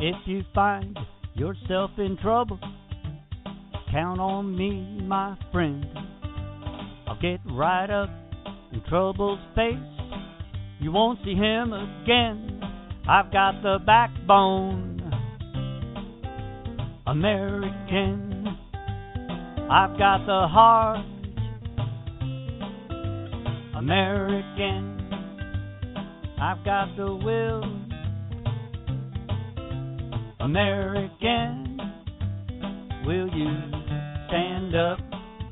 If you find yourself in trouble, count on me, my friend. I'll get right up in trouble's face. You won't see him again. I've got the backbone, American. I've got the heart, American. I've got the will, American. Will you stand up,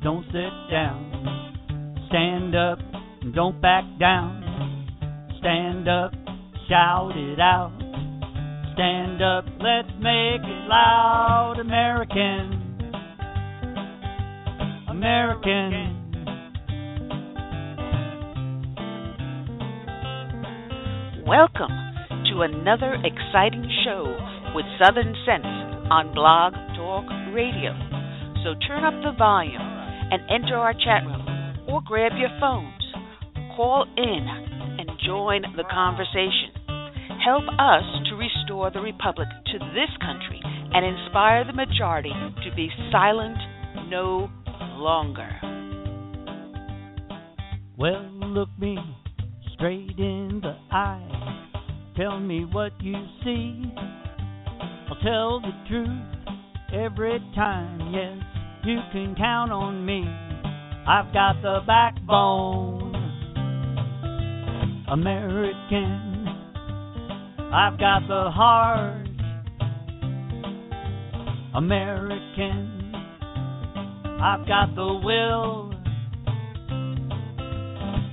don't sit down. Stand up, don't back down. Stand up, shout it out. Stand up, let's make it loud. American, American. Welcome to another exciting show with Southern Sense on Blog Talk Radio. So turn up the volume and enter our chat room or grab your phones. Call in and join the conversation. Help us to restore the Republic to this country and inspire the majority to be silent no longer. Well, look me straight in the eye. Tell me what you see. I'll tell the truth every time. Yes, you can count on me. I've got the backbone, American. I've got the heart, American. I've got the will,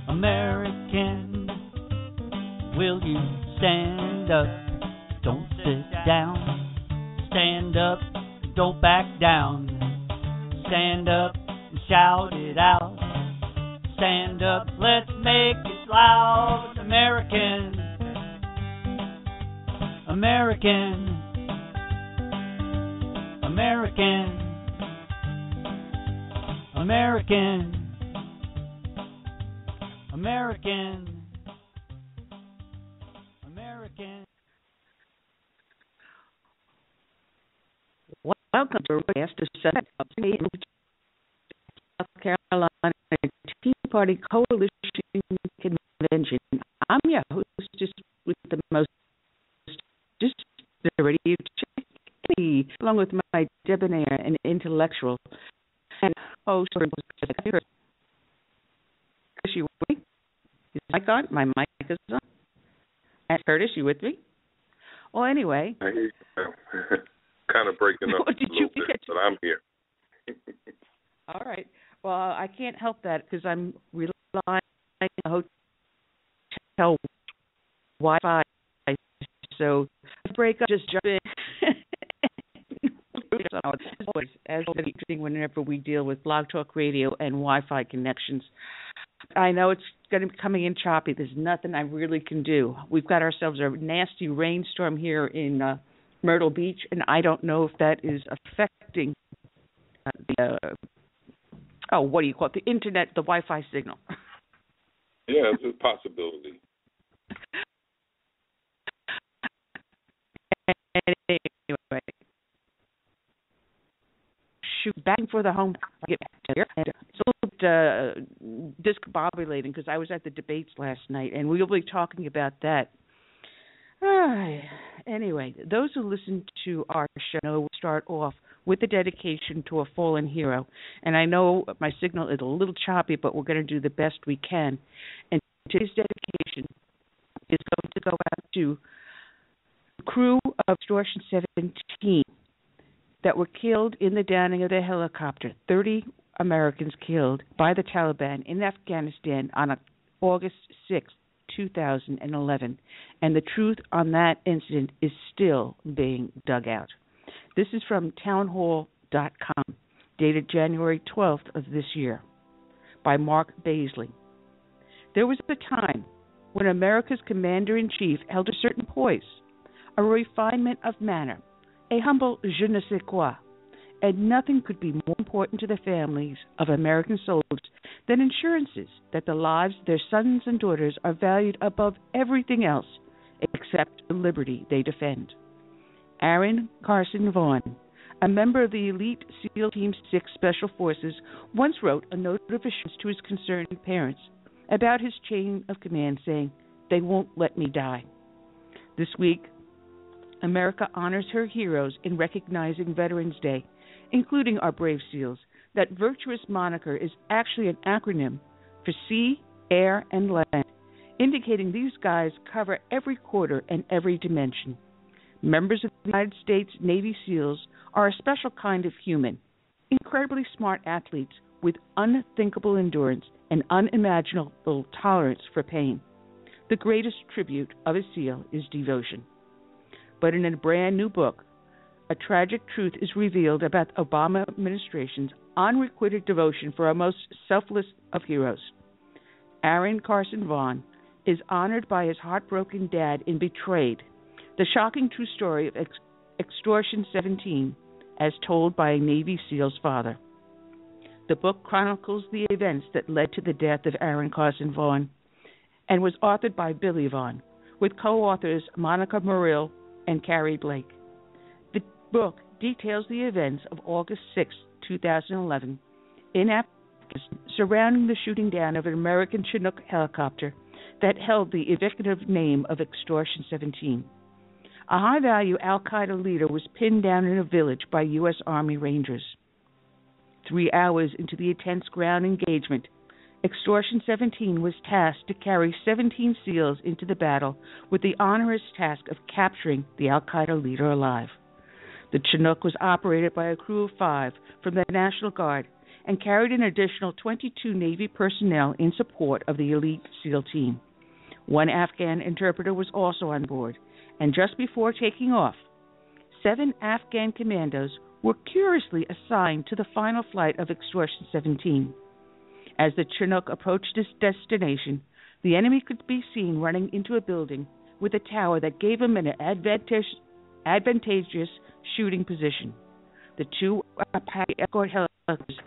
American. Will you stand up, don't sit down. Stand up, don't back down. Stand up and shout it out. Stand up, let's make it loud. American, American, American, American, American. American. Welcome to Master Senate of South Carolina Tea Party Coalition Convention. I'm your hostess with the most radio chick, along with my debonair and intellectual and host. Is she with me? Is my mic on? My mic is on. Curtis, you with me? Well, anyway. I hear you. Kind of breaking up a little bit, but I'm here. All right. Well, I can't help that because I'm relying on the hotel Wi-Fi. So break up, just jump in. As interesting whenever we deal with Blog Talk Radio and Wi-Fi connections. I know it's going to be coming in choppy. There's nothing I really can do. We've got ourselves a nasty rainstorm here in Myrtle Beach, and I don't know if that is affecting what do you call it? The internet, the Wi-Fi signal. Yeah, it's a possibility. Anyway, shoot, back for the home. Get back to here. It's a little discombobulating because I was at the debates last night, and we'll be talking about that. Anyway, those who listen to our show will start off with a dedication to a fallen hero. And I know my signal is a little choppy, but we're going to do the best we can. And today's dedication is going to go out to the crew of Extortion 17 that were killed in the downing of the helicopter. 30 Americans killed by the Taliban in Afghanistan on August 6th. 2011, and the truth on that incident is still being dug out. This is from townhall.com, dated January 12th of this year, by Mark Baisley. There was a time when America's commander-in-chief held a certain poise, a refinement of manner, a humble je ne sais quoi, and nothing could be more important to the families of American soldiers than assurances that the lives of their sons and daughters are valued above everything else except the liberty they defend. Aaron Carson Vaughn, a member of the elite SEAL Team 6 Special Forces, once wrote a note of assurance to his concerned parents about his chain of command, saying, "They won't let me die." This week, America honors her heroes in recognizing Veterans Day, including our brave SEALs. That virtuous moniker is actually an acronym for Sea, Air, and Land, indicating these guys cover every quarter and every dimension. Members of the United States Navy SEALs are a special kind of human, incredibly smart athletes with unthinkable endurance and unimaginable tolerance for pain. The greatest tribute of a SEAL is devotion. But in a brand new book, a tragic truth is revealed about the Obama administration's unrequited devotion for our most selfless of heroes. Aaron Carson Vaughn is honored by his heartbroken dad in Betrayed, the shocking true story of Extortion 17, as told by a Navy SEAL's father. The book chronicles the events that led to the death of Aaron Carson Vaughn and was authored by Billy Vaughn, with co-authors Monica Morrill and Carrie Blake. The book details the events of August 6, 2011, in Afghanistan, surrounding the shooting down of an American Chinook helicopter that held the evocative name of Extortion 17. A high-value al-Qaeda leader was pinned down in a village by U.S. Army Rangers. 3 hours into the intense ground engagement, Extortion 17 was tasked to carry 17 SEALs into the battle with the onerous task of capturing the al-Qaeda leader alive. The Chinook was operated by a crew of 5 from the National Guard and carried an additional 22 Navy personnel in support of the elite SEAL team. One Afghan interpreter was also on board, and just before taking off, 7 Afghan commandos were curiously assigned to the final flight of Extortion 17. As the Chinook approached its destination, the enemy could be seen running into a building with a tower that gave him an advantageous shooting position. The 2 escort helicopters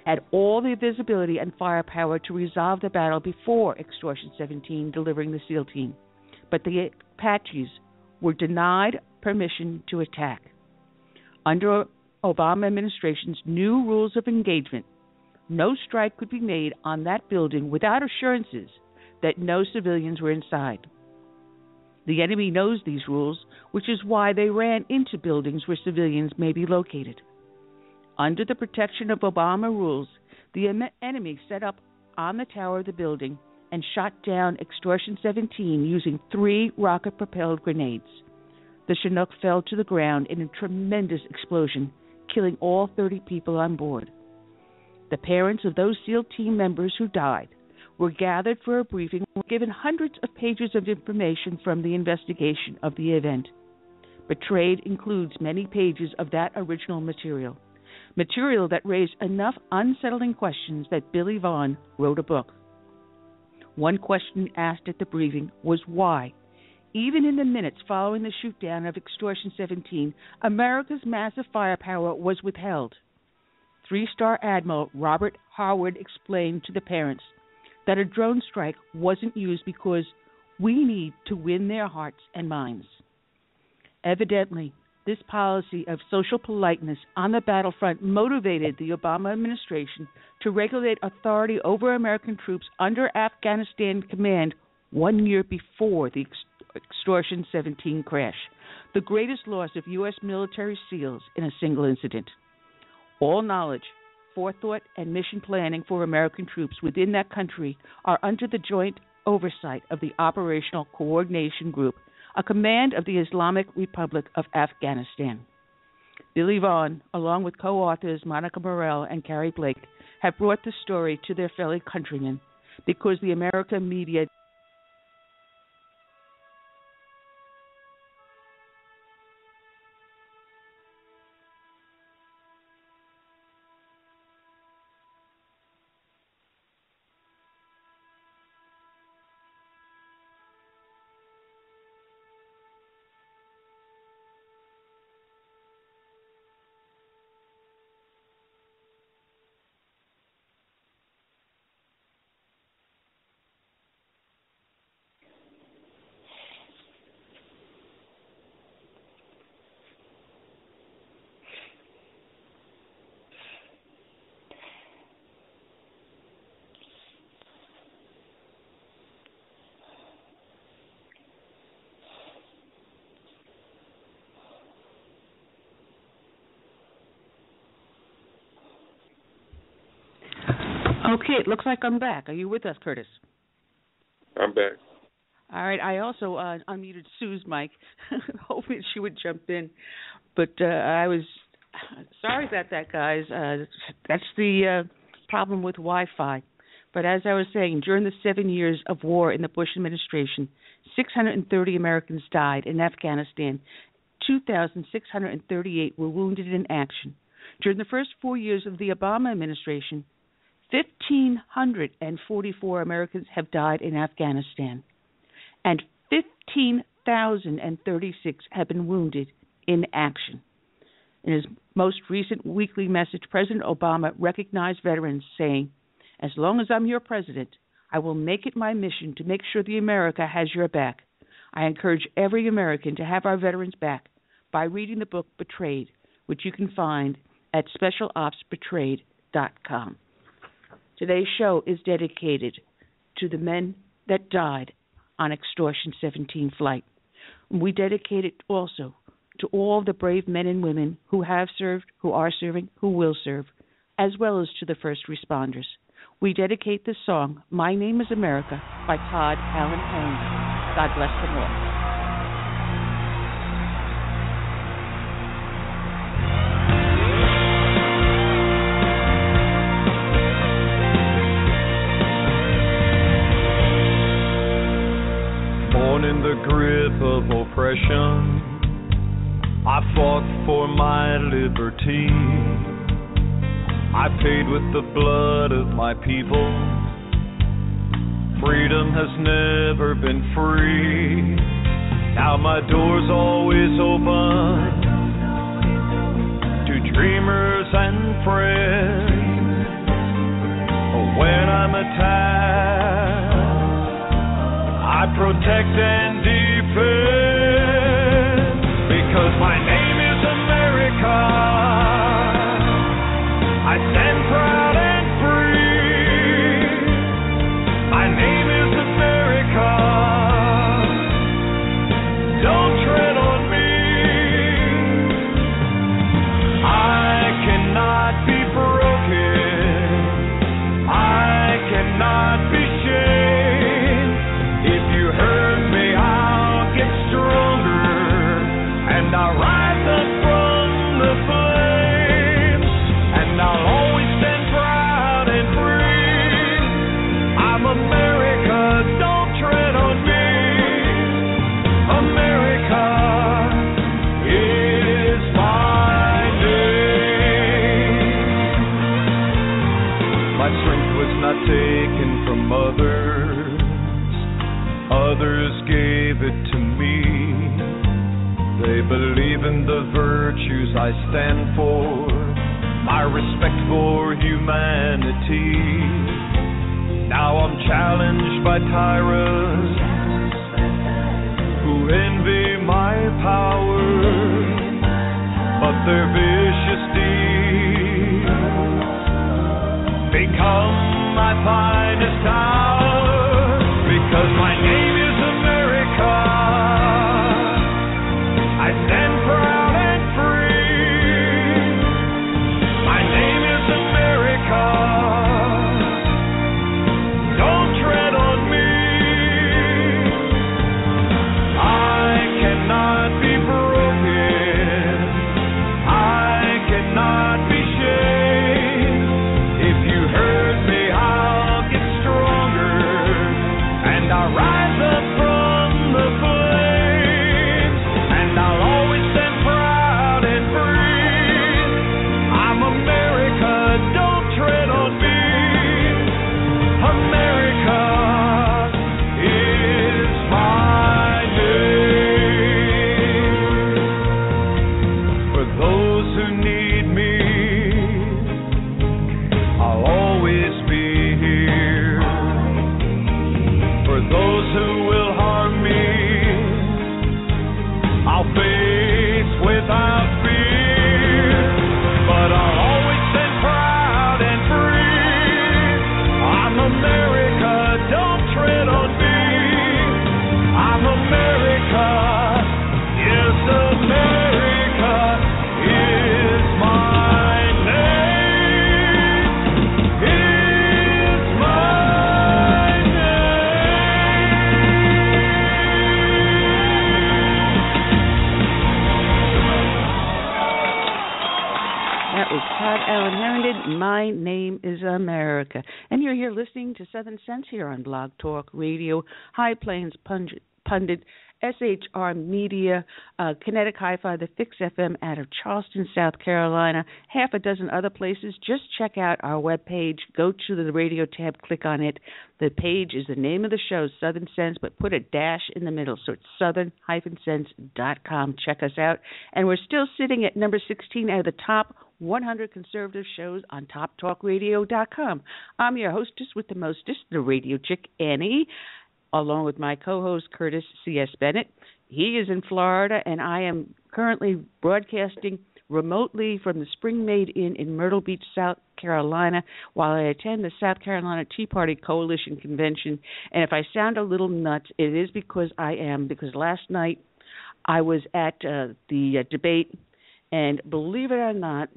had all the visibility and firepower to resolve the battle before Extortion 17 delivering the SEAL team, but the Apaches were denied permission to attack. Under Obama administration's new rules of engagement, no strike could be made on that building without assurances that no civilians were inside. The enemy knows these rules, which is why they ran into buildings where civilians may be located. Under the protection of Obama rules, the enemy set up on the tower of the building and shot down Extortion 17 using 3 rocket-propelled grenades. The Chinook fell to the ground in a tremendous explosion, killing all 30 people on board. The parents of those SEAL team members who died were gathered for a briefing and were given hundreds of pages of information from the investigation of the event. Betrayed includes many pages of that original material that raised enough unsettling questions that Billy Vaughn wrote a book. One question asked at the briefing was why, even in the minutes following the shootdown of Extortion 17, America's massive firepower was withheld. 3-star Admiral Robert Harward explained to the parents that a drone strike wasn't used because we need to win their hearts and minds. Evidently, this policy of social politeness on the battlefront motivated the Obama administration to regulate authority over American troops under Afghanistan command 1 year before the Extortion 17 crash, the greatest loss of U.S. military SEALs in a single incident. All knowledge, forethought, and mission planning for American troops within that country are under the joint oversight of the Operational Coordination Group, a command of the Islamic Republic of Afghanistan. Billy Vaughn, along with co-authors Monica Morrill and Carrie Blake, have brought the story to their fellow countrymen because the American media Okay, it looks like I'm back. Are you with us, Curtis? I'm back. All right. I also unmuted Sue's mic, hoping she would jump in. But I was sorry about that, guys. That's the problem with Wi-Fi. But as I was saying, during the 7 years of war in the Bush administration, 630 Americans died in Afghanistan. 2,638 were wounded in action. During the first 4 years of the Obama administration, 1,544 Americans have died in Afghanistan, and 15,036 have been wounded in action. In his most recent weekly message, President Obama recognized veterans, saying, "As long as I'm your president, I will make it my mission to make sure the America has your back. I encourage every American to have our veterans back by reading the book Betrayed, which you can find at specialopsbetrayed.com. Today's show is dedicated to the men that died on Extortion 17 flight. We dedicate it also to all the brave men and women who have served, who are serving, who will serve, as well as to the first responders. We dedicate this song, My Name is America, by Todd Allen Harrington. God bless them all. Born in the grip of oppression, I fought for my liberty. I paid with the blood of my people. Freedom has never been free. Now my door's always open to dreamers and friends. When I'm attacked, I protect and defend, because my name is America. I stand proud and free. My name is America. Don't tread on me. I cannot be broken. I cannot be shamed. If you hurt me, I'll get stronger, and I'll rise up from the flames, and I'll always stand proud and free. I'm America, don't tread on me. America is my name. My strength was not taken from others. Others gave it to me. They believe in the virtues I stand for, my respect for humanity. Now I'm challenged by tyrants who envy my power, but their vicious deeds become my finest hour, because my name is America. I stand proud and free. My name is America. Don't tread on me. I cannot be broken. I cannot be shamed. If you hurt me, I'll get Todd Allen Herndon. My name is America. And you're here listening to Southern Sense here on Blog Talk Radio, High Plains Pundit, SHR Media, Kinetic Hi-Fi, the Fix FM out of Charleston, South Carolina, half a dozen other places. Just check out our webpage. Go to the radio tab, click on it. The page is the name of the show, Southern Sense, but put a dash in the middle, so it's southern-sense.com. Check us out. And we're still sitting at number 16 out of the top 100 conservative shows on TopTalkRadio.com. I'm your hostess with the mostest, the radio chick, Annie, along with my co-host, Curtis C.S. Bennett. He is in Florida, and I am currently broadcasting remotely from the Spring Made Inn in Myrtle Beach, South Carolina, while I attend the South Carolina Tea Party Coalition Convention. And if I sound a little nuts, it is because I am, because last night I was at the debate, and believe it or not,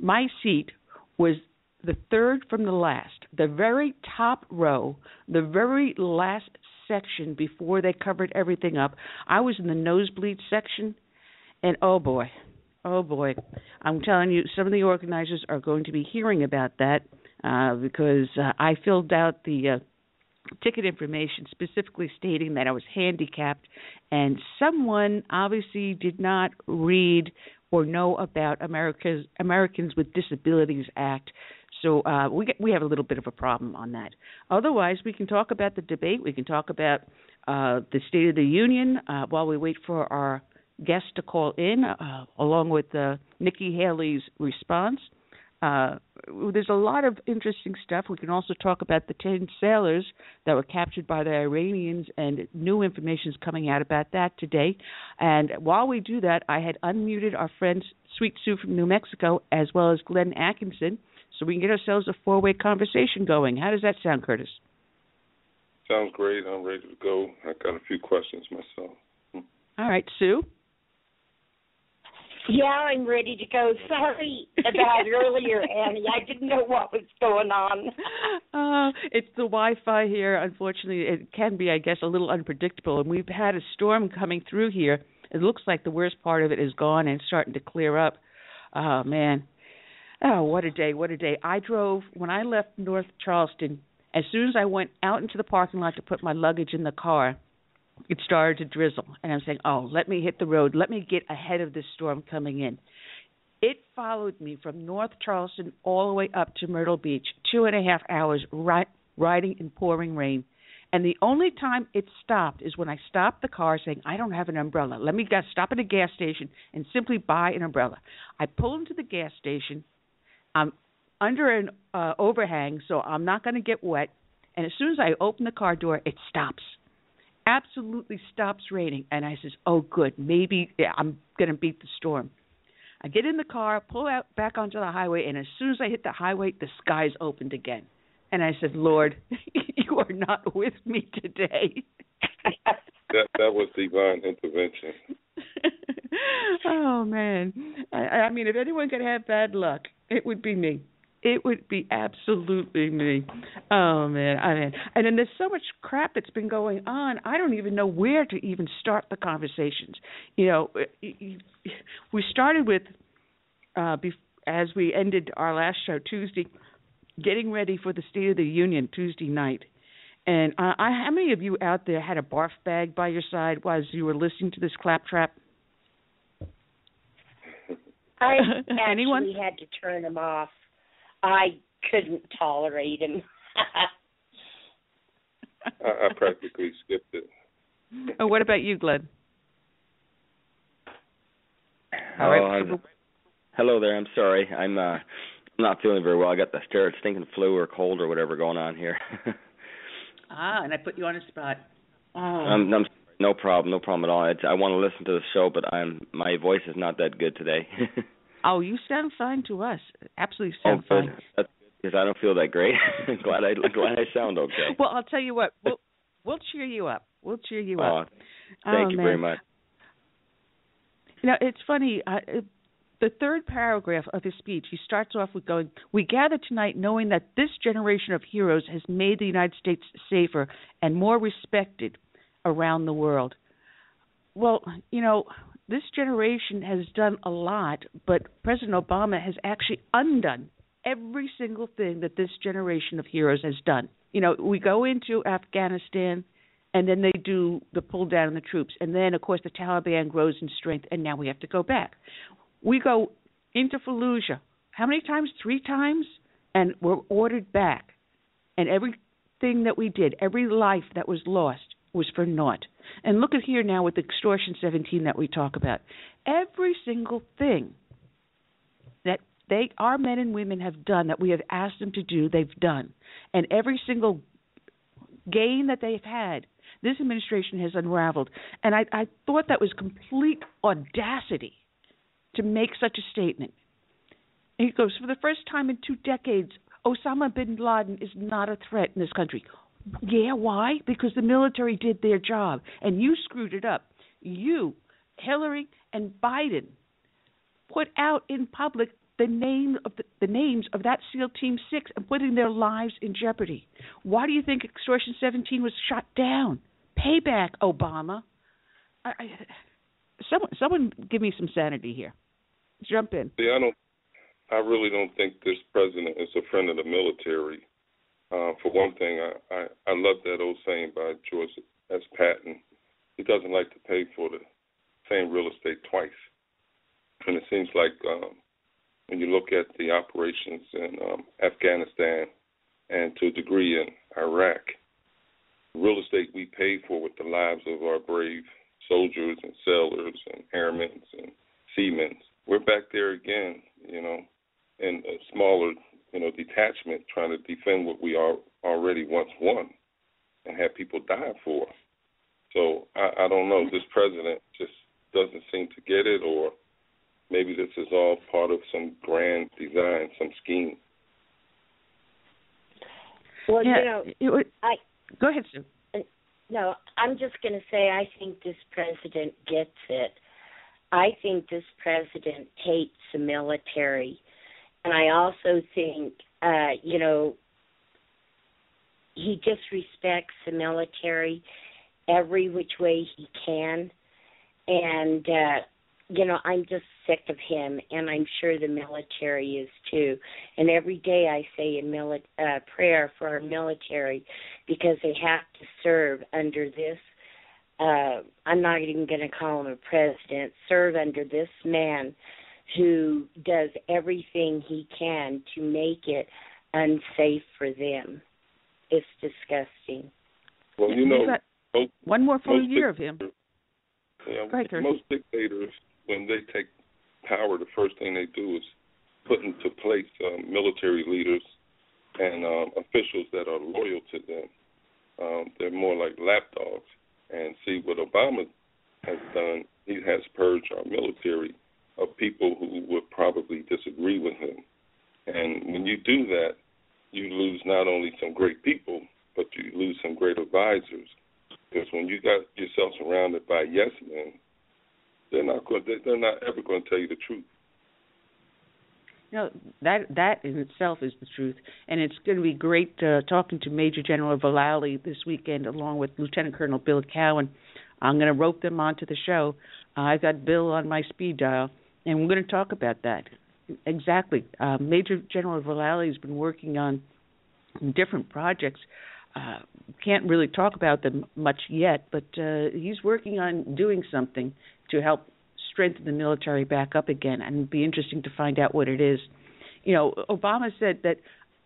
my seat was the third from the last, the very top row, the very last section before they covered everything up. I was in the nosebleed section, and oh boy, I'm telling you, some of the organizers are going to be hearing about that because I filled out the ticket information specifically stating that I was handicapped, and someone obviously did not read or know about Americans with Disabilities Act. So we have a little bit of a problem on that. Otherwise, we can talk about the debate. We can talk about the State of the Union while we wait for our guest to call in, along with Nikki Haley's response. There's a lot of interesting stuff. We can also talk about the 10 sailors that were captured by the Iranians, and new information is coming out about that today. And while we do that, I had unmuted our friend Sweet Sue from New Mexico, as well as Glenn Atkinson, so we can get ourselves a four-way conversation going. How does that sound, Curtis? Sounds great. I'm ready to go. I got a few questions myself. All right, Sue? Yeah, I'm ready to go. Sorry about earlier, Annie. I didn't know what was going on. It's the Wi-Fi here. Unfortunately, it can be, I guess, a little unpredictable. And we've had a storm coming through here. It looks like the worst part of it is gone and starting to clear up. Oh, man. Oh, what a day, what a day. I drove, when I left North Charleston, as soon as I went out into the parking lot to put my luggage in the car, it started to drizzle. And I'm saying, oh, let me hit the road. Let me get ahead of this storm coming in. It followed me from North Charleston all the way up to Myrtle Beach, 2.5 hours riding in pouring rain. And the only time it stopped is when I stopped the car saying, I don't have an umbrella. Let me stop at a gas station and simply buy an umbrella. I pull into the gas station. I'm under an overhang, so I'm not going to get wet. And as soon as I open the car door, it stops. Absolutely stops raining. And I says, oh, good, maybe I'm going to beat the storm. I get in the car, pull out back onto the highway, and as soon as I hit the highway, the skies opened again. And I said, Lord, you are not with me today. That was divine intervention. Oh, man. I mean, if anyone could have bad luck, it would be me. It would be absolutely me. Oh, man. And then there's so much crap that's been going on, I don't even know where to even start the conversations. You know, we started with, as we ended our last show Tuesday, getting ready for the State of the Union Tuesday night. And how many of you out there had a barf bag by your side while you were listening to this claptrap? I actually had to turn him off. I couldn't tolerate him. I practically skipped it. Oh, what about you, Glenn? Hello there. I'm sorry. I'm not feeling very well. I got the stinking flu or cold or whatever going on here. And I put you on a spot. Oh. I'm no problem at all. I want to listen to the show, but my voice is not that good today. Oh, you sound fine to us. Absolutely sound fine. That's because I don't feel that great. glad I sound okay. Well, I'll tell you what. We'll cheer you up. Thank you very much. You know, it's funny. The third paragraph of his speech, he starts off with going, "We gather tonight knowing that this generation of heroes has made the United States safer and more respected around the world." Well, you know, this generation has done a lot, but President Obama has actually undone every single thing that this generation of heroes has done. You know, we go into Afghanistan, and then they do the pull down of the troops. And then, of course, the Taliban grows in strength, and now we have to go back. We go into Fallujah. How many times? 3 times? And we're ordered back. And everything that we did, every life that was lost, was for naught. And look at here now with Extortion 17 that we talk about. Every single thing that our men and women have done that we have asked them to do, they've done. And every single gain that they've had, this administration has unraveled. And I thought that was complete audacity to make such a statement. And he goes, for the first time in 2 decades, Osama bin Laden is not a threat in this country. Yeah, why? Because the military did their job, and you screwed it up. You, Hillary, and Biden put out in public the names of that SEAL Team 6 and putting their lives in jeopardy. Why do you think Extortion 17 was shot down? Payback, Obama. Someone give me some sanity here. Jump in. See, I really don't think this president is a friend of the military. For one thing, I love that old saying by George S. Patton. He doesn't like to pay for the same real estate twice. And it seems like when you look at the operations in Afghanistan and to a degree in Iraq, real estate we pay for with the lives of our brave soldiers and sailors and airmen and seamen, we're back there again, in a smaller, detachment trying to defend what we already once won and had people die for. So I don't know. This president just doesn't seem to get it, or maybe this is all part of some grand design, some scheme. Well, go ahead, Sue. No, I'm just going to say I think this president gets it. I think this president hates the military. And I also think, he disrespects the military every which way he can. And, I'm just sick of him, and I'm sure the military is too. And every day I say a prayer for our military because they have to serve under this. I'm not even going to call him a president. Serve under this man who does everything he can to make it unsafe for them. It's disgusting. Well, one more full year of him. Yeah, most dictators, when they take power, the first thing they do is put into place military leaders and officials that are loyal to them. They're more like lapdogs. And see, what Obama has done, he has purged our military of people who would probably disagree with him. And when you do that, you lose not only some great people, but you lose some great advisors. Because when you got yourself surrounded by yes men, they're not ever going to tell you the truth. That in itself is the truth, and it's going to be great talking to Major General Vallely this weekend, along with Lieutenant Colonel Bill Cowan. I'm going to rope them onto the show. I've got Bill on my speed dial, and we're going to talk about that. Exactly. Major General Vallely has been working on different projects. Can't really talk about them much yet, but he's working on doing something to help strengthen the military back up again, and it'd be interesting to find out what it is. Obama said that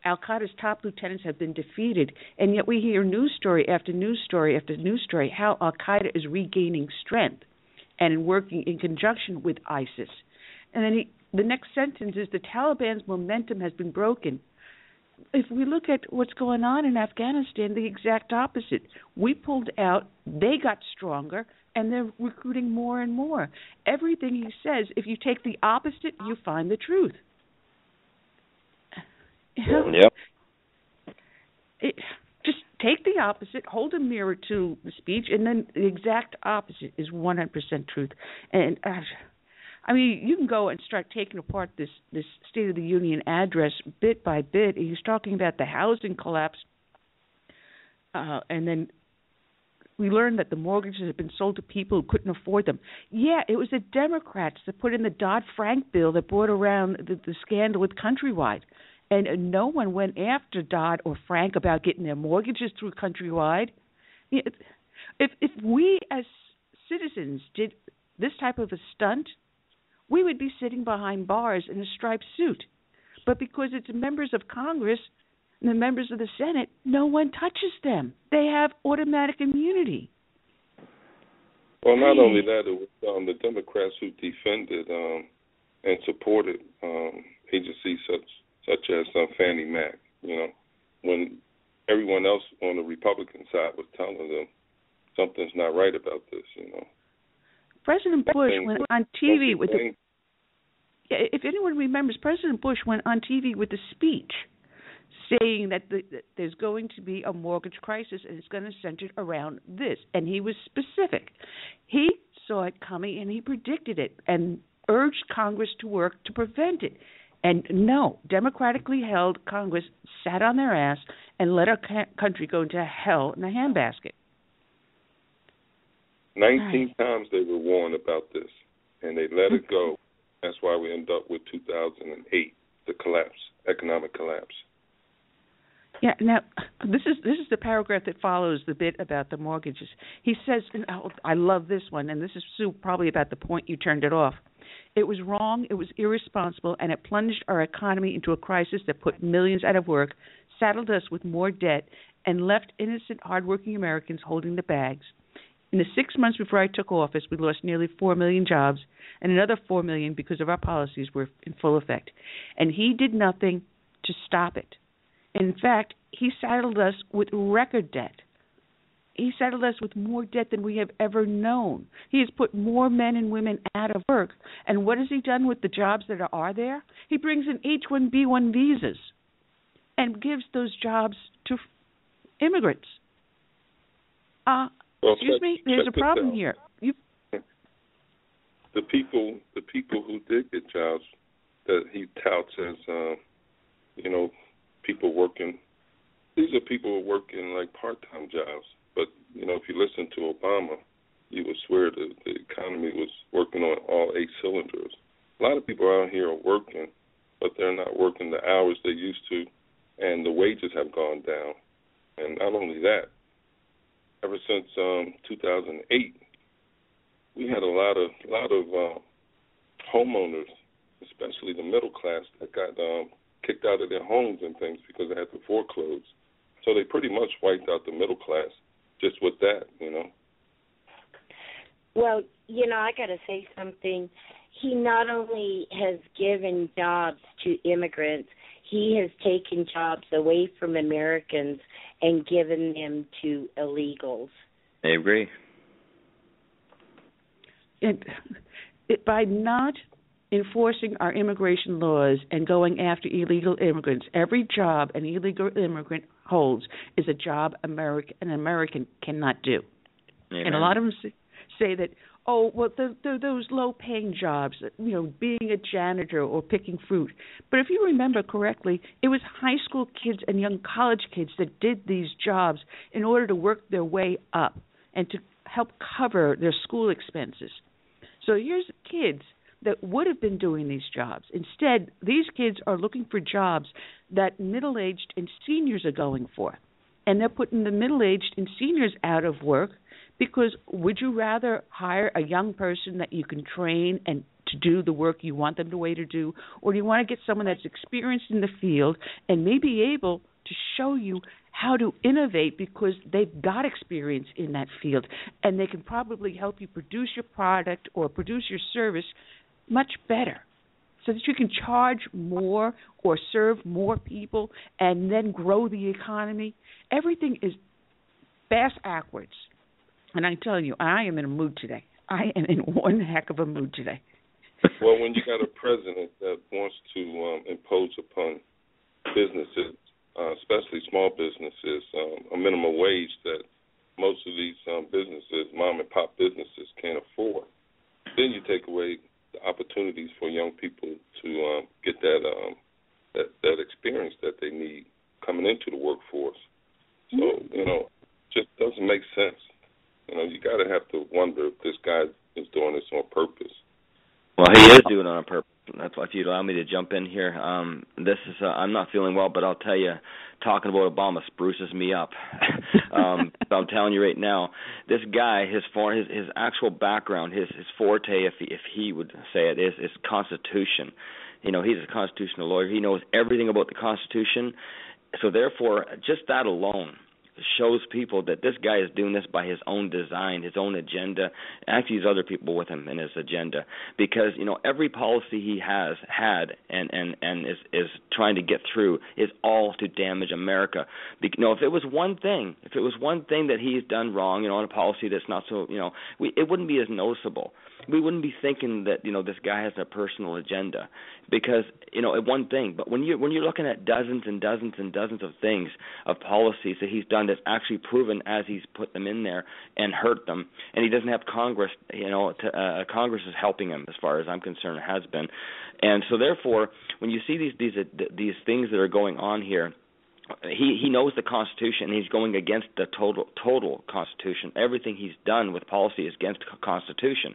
Al-Qaeda's top lieutenants have been defeated, and yet we hear news story after news story after news story how Al-Qaeda is regaining strength and working in conjunction with ISIS. And then the next sentence is the Taliban's momentum has been broken. If we look at what's going on in Afghanistan, the exact opposite. We pulled out, they got stronger, and they're recruiting more and more. Everything he says, if you take the opposite, you find the truth. Yep. Just take the opposite, hold a mirror to the speech, and then the exact opposite is 100% truth. And you can go and start taking apart this State of the Union address bit by bit. He's talking about the housing collapse, and then we learned that the mortgages had been sold to people who couldn't afford them. Yeah, it was the Democrats that put in the Dodd-Frank bill that brought around the scandal with Countrywide. And no one went after Dodd or Frank about getting their mortgages through Countrywide. If we as citizens did this type of a stunt, we would be sitting behind bars in a striped suit. But because it's members of Congress and the members of the Senate, no one touches them. They have automatic immunity. Well, not only that, it was the Democrats who defended and supported agencies such as Fannie Mac. You know, when everyone else on the Republican side was telling them something's not right about this, you know. President Bush went on TV with the... If anyone remembers, President Bush went on TV with a speech saying that there's going to be a mortgage crisis and it's going to center around this. And he was specific. He saw it coming and he predicted it and urged Congress to work to prevent it. And no, democratically held Congress sat on their ass and let our country go into hell in a handbasket. 19 times they were warned about this, and they let it go. That's why we end up with 2008, the collapse, economic collapse. Yeah. Now, this is the paragraph that follows the bit about the mortgages. He says, and I love this one, and this is Sue, probably about the point you turned it off. It was wrong, it was irresponsible, and it plunged our economy into a crisis that put millions out of work, saddled us with more debt, and left innocent, hardworking Americans holding the bags. In the 6 months before I took office, we lost nearly 4 million jobs, and another 4 million because of our policies were in full effect. And he did nothing to stop it. In fact, he saddled us with record debt. He saddled us with more debt than we have ever known. He has put more men and women out of work. And what has he done with the jobs that are there? He brings in H-1B1 visas and gives those jobs to immigrants. Excuse me, there's a problem here. The people who did get jobs that he touts as, people working. These are people working like part-time jobs. But if you listen to Obama, you would swear that the economy was working on all 8 cylinders. A lot of people out here are working, but they're not working the hours they used to, and the wages have gone down. And not only that, ever since 2008, we had a lot of homeowners, especially the middle class, that got kicked out of their homes and things because they had to foreclose. So they pretty much wiped out the middle class just with that, Well, I got to say something. He not only has given jobs to immigrants, he has taken jobs away from Americans and given them to illegals. I agree. By not enforcing our immigration laws and going after illegal immigrants, every job an illegal immigrant holds is a job an American cannot do. Amen. And a lot of them say that, they're those low-paying jobs, being a janitor or picking fruit. But if you remember correctly, it was high school kids and young college kids that did these jobs in order to work their way up and to help cover their school expenses. So here's kids that would have been doing these jobs. Instead, these kids are looking for jobs that middle-aged and seniors are going for. And they're putting the middle-aged and seniors out of work because would you rather hire a young person that you can train and to do the work you want them to do, or do you want to get someone that's experienced in the field and may be able to show you how to innovate because they've got experience in that field and they can probably help you produce your product or produce your service much better so that you can charge more or serve more people and then grow the economy? Everything is bass-ackwards. And I tell you, I am in a mood today. I am in one heck of a mood today. Well, when you got a president that wants to impose upon businesses, especially small businesses, a minimum wage that most of these businesses, mom-and-pop businesses, can't afford, then you take away the opportunities for young people to get that experience that they need coming into the workforce. So, just doesn't make sense. you got to have to wonder if this guy is doing this on purpose. Well, he is doing it on purpose. That's why, if you'd allow me to jump in here, this is I'm not feeling well, but I'll tell you, talking about Obama spruces me up. So I'm telling you right now, this guy, his actual background, his forte, if he would say it, is Constitution. He's a constitutional lawyer. He knows everything about the Constitution. So therefore, just that alone shows people that this guy is doing this by his own design, his own agenda. Actually, there's other people with him in his agenda, because every policy he has had and is trying to get through is all to damage America. If it was one thing that he's done wrong, on a policy that's not so, it wouldn't be as noticeable. We wouldn't be thinking that this guy has a personal agenda, because one thing. But when you're looking at dozens and dozens and dozens of things, of policies that he's done that's actually proven as he's put them in there and hurt them, and he doesn't have Congress. Congress is helping him, as far as I'm concerned, it has been. And so therefore, when you see these things that are going on here, he knows the Constitution, and he's going against the total Constitution. Everything he's done with policy is against the Constitution.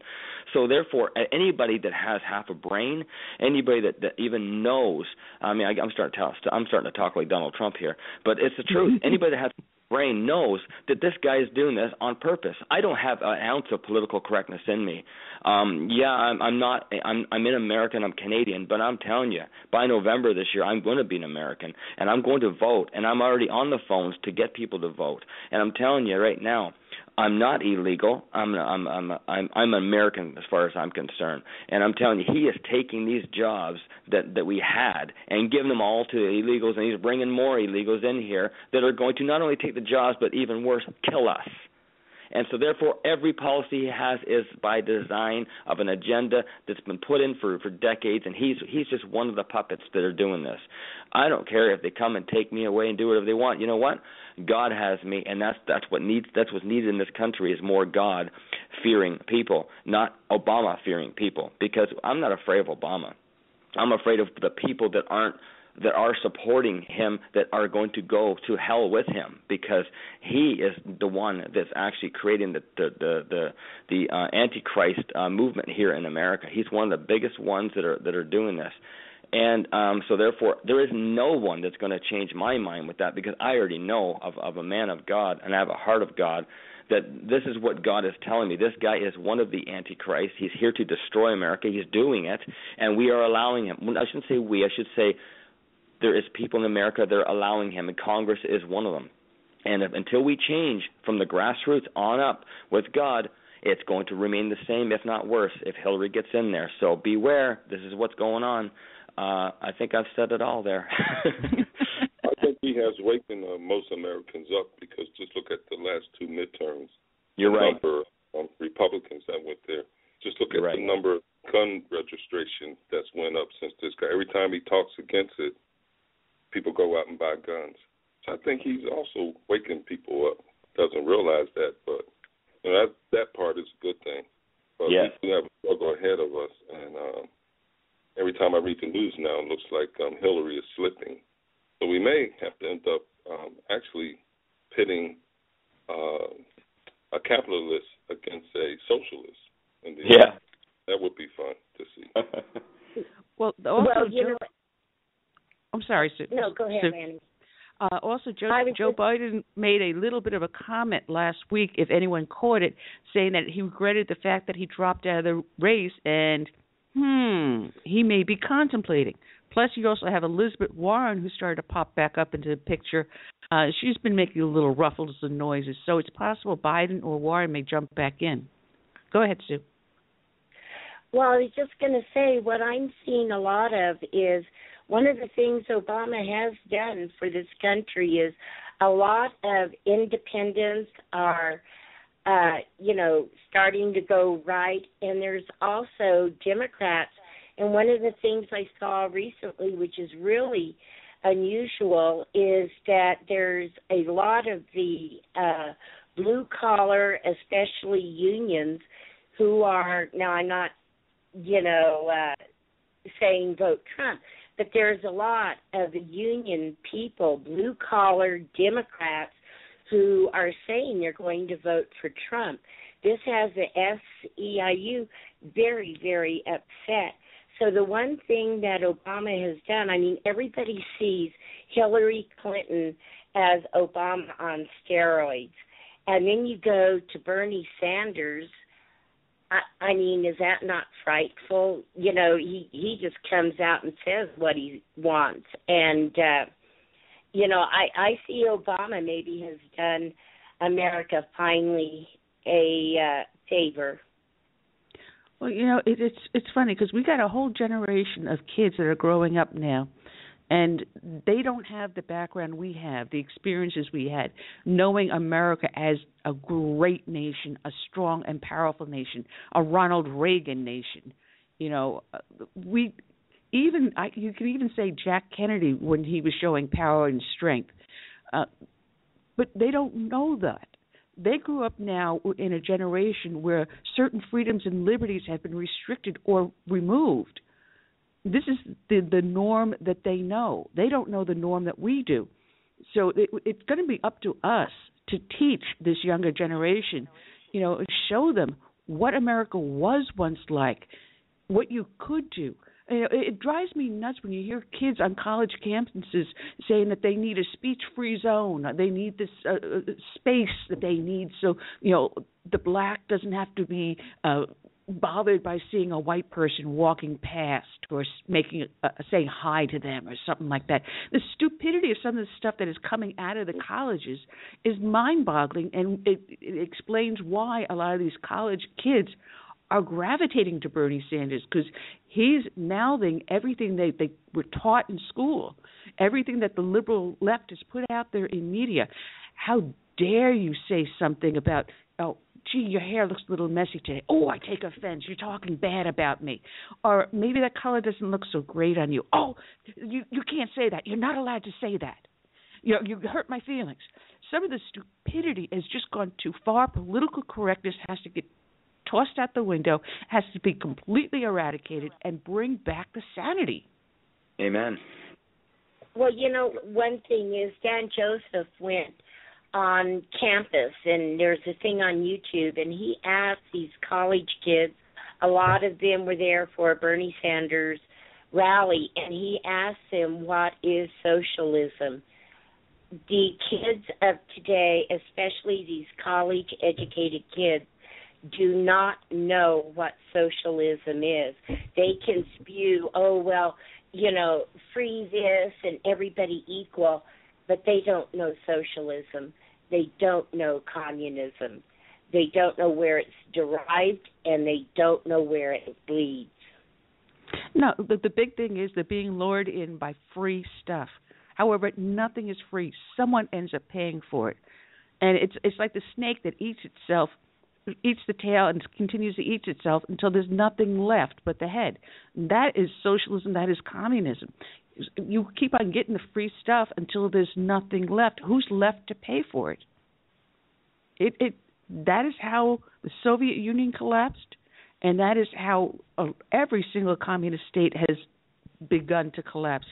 So therefore, anybody that has half a brain, anybody that even knows, I'm starting to talk like Donald Trump here, but it's the truth. Anybody that has brain knows that this guy is doing this on purpose. I don't have an ounce of political correctness in me. I'm in America and I'm Canadian, but I'm telling you, by November this year, I'm going to be an American, and I'm going to vote, and I'm already on the phones to get people to vote. And I'm telling you right now, I'm not illegal. I'm American as far as I'm concerned. And I'm telling you, he is taking these jobs that we had and giving them all to illegals, and he's bringing more illegals in here that are going to not only take the jobs, but even worse, kill us. And so therefore, every policy he has is by design of an agenda that's been put in for decades, and he's just one of the puppets that are doing this. I don't care if they come and take me away and do whatever they want. You know what? God has me, and that's what's needed in this country is more God-fearing people, not Obama-fearing people, because I'm not afraid of Obama. I'm afraid of the people that are supporting him, that are going to go to hell with him, because he is the one that's actually creating the Antichrist movement here in America. He's one of the biggest ones that are doing this. And so therefore, there is no one that's going to change my mind with that, because I already know of a man of God, and I have a heart of God, that this is what God is telling me. This guy is one of the Antichrists. He's here to destroy America. He's doing it, and we are allowing him. I shouldn't say we. I should say there is people in America that are allowing him, and Congress is one of them. And until we change from the grassroots on up with God, it's going to remain the same, if not worse, if Hillary gets in there. So beware. This is what's going on. I think I've said it all there. I think he has wakened most Americans up, because just look at the last two midterms. You're right. Number of Republicans that went there. Just look at the number of gun registration that's went up since this guy. Every time he talks against it, people go out and buy guns. So I think he's also waking people up. Doesn't realize that, but that part is a good thing. But we do have a struggle ahead of us, and every time I read the news now, it looks like Hillary is slipping. So we may have to end up actually pitting a capitalist against a socialist. In the end. That would be fun to see. Well, I'm sorry, Sue. No, go ahead, Manny. Also, Joe Biden made a little bit of a comment last week, if anyone caught it, saying that he regretted the fact that he dropped out of the race, and he may be contemplating. Plus, you also have Elizabeth Warren, who started to pop back up into the picture. She's been making a little ruffles and noises, so it's possible Biden or Warren may jump back in. Go ahead, Sue. Well, I was just going to say, what I'm seeing a lot of is one of the things Obama has done for this country is a lot of independents are, starting to go right, and there's also Democrats. And one of the things I saw recently, which is really unusual, is that there's a lot of the blue-collar, especially unions, who are, now I'm not, saying vote Trump, but there's a lot of union people, blue-collar Democrats, who are saying they're going to vote for Trump. This has the SEIU very, very upset. So the one thing that Obama has done, I mean, everybody sees Hillary Clinton as Obama on steroids. And then you go to Bernie Sanders. I mean, is that not frightful? You know, he just comes out and says what he wants. And, you know, I see Obama maybe has done America finally a favor. Well, you know, it's funny because we got a whole generation of kids that are growing up now, and they don't have the background we have, the experiences we had, knowing America as a great nation, a strong and powerful nation, a Ronald Reagan nation. You know, you can even say Jack Kennedy when he was showing power and strength, but they don't know that. They grew up now in a generation where certain freedoms and liberties have been restricted or removed. This is the norm that they know. They don't know the norm that we do. So it's going to be up to us to teach this younger generation, you know, show them what America was once like, what you could do. You know, it drives me nuts when you hear kids on college campuses saying that they need a speech-free zone, they need this space that they need so, you know, the black doesn't have to be bothered by seeing a white person walking past or saying hi to them or something like that. The stupidity of some of the stuff that is coming out of the colleges is mind-boggling, and it explains why a lot of these college kids are gravitating to Bernie Sanders, because he's mouthing everything they were taught in school, everything that the liberal left has put out there in media. How dare you say something about, oh, gee, your hair looks a little messy today. Oh, I take offense. You're talking bad about me. Or maybe that color doesn't look so great on you. Oh, you can't say that. You're not allowed to say that. You hurt my feelings. Some of the stupidity has just gone too far. Political correctness has to get tossed out the window, has to be completely eradicated, and bring back the sanity. Amen. Well, you know, one thing is Dan Joseph went on campus, and there's a thing on YouTube, and he asked these college kids, a lot of them were there for a Bernie Sanders rally, and he asked them, what is socialism? The kids of today, especially these college-educated kids, do not know what socialism is. They can spew, oh, well, you know, free this and everybody equal, but they don't know socialism. They don't know communism. They don't know where it's derived, and they don't know where it bleeds. No, the big thing is they're being lured in by free stuff. However, nothing is free. Someone ends up paying for it. And it's like the snake that eats the tail and continues to eat itself until there's nothing left but the head. That is socialism. That is communism. You keep on getting the free stuff until there's nothing left. Who's left to pay for it? That is how the Soviet Union collapsed, and that is how every single communist state has begun to collapse.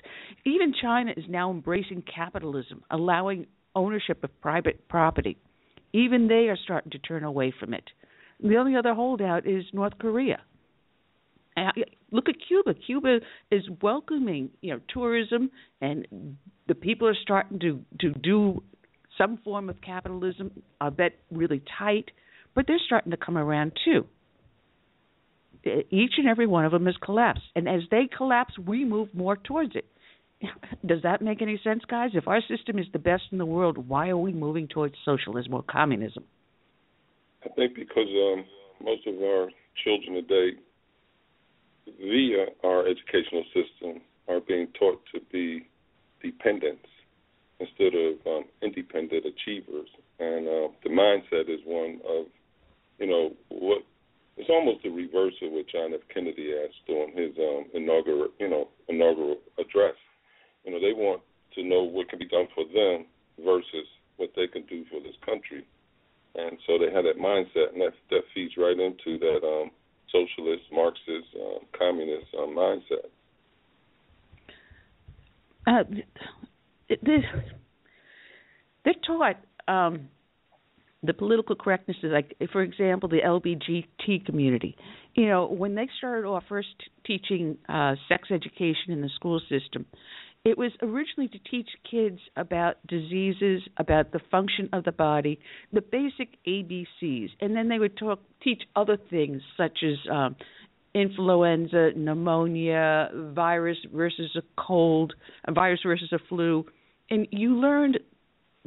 Even China is now embracing capitalism, allowing ownership of private property. Even they are starting to turn away from it. The only other holdout is North Korea. Look at Cuba. Cuba is welcoming, tourism, and the people are starting to do some form of capitalism. I bet really tight, but they're starting to come around too. Each and every one of them has collapsed, and as they collapse, we move more towards it. Does that make any sense, guys? If our system is the best in the world, why are we moving towards socialism or communism? I think because most of our children today, via our educational system, are being taught to be dependents instead of independent achievers. And the mindset is one of, what it's almost the reverse of what John F. Kennedy asked during his inaugural address. They want to know what can be done for them versus what they can do for this country. And so they have that mindset, and that feeds right into that socialist, Marxist, communist mindset. They're taught the political correctness is like, for example, the LGBT community. You know, when they started off first teaching sex education in the school system, it was originally to teach kids about diseases, about the function of the body, the basic ABCs, and then they would teach other things such as influenza, pneumonia, virus versus a cold, a virus versus a flu, and you learned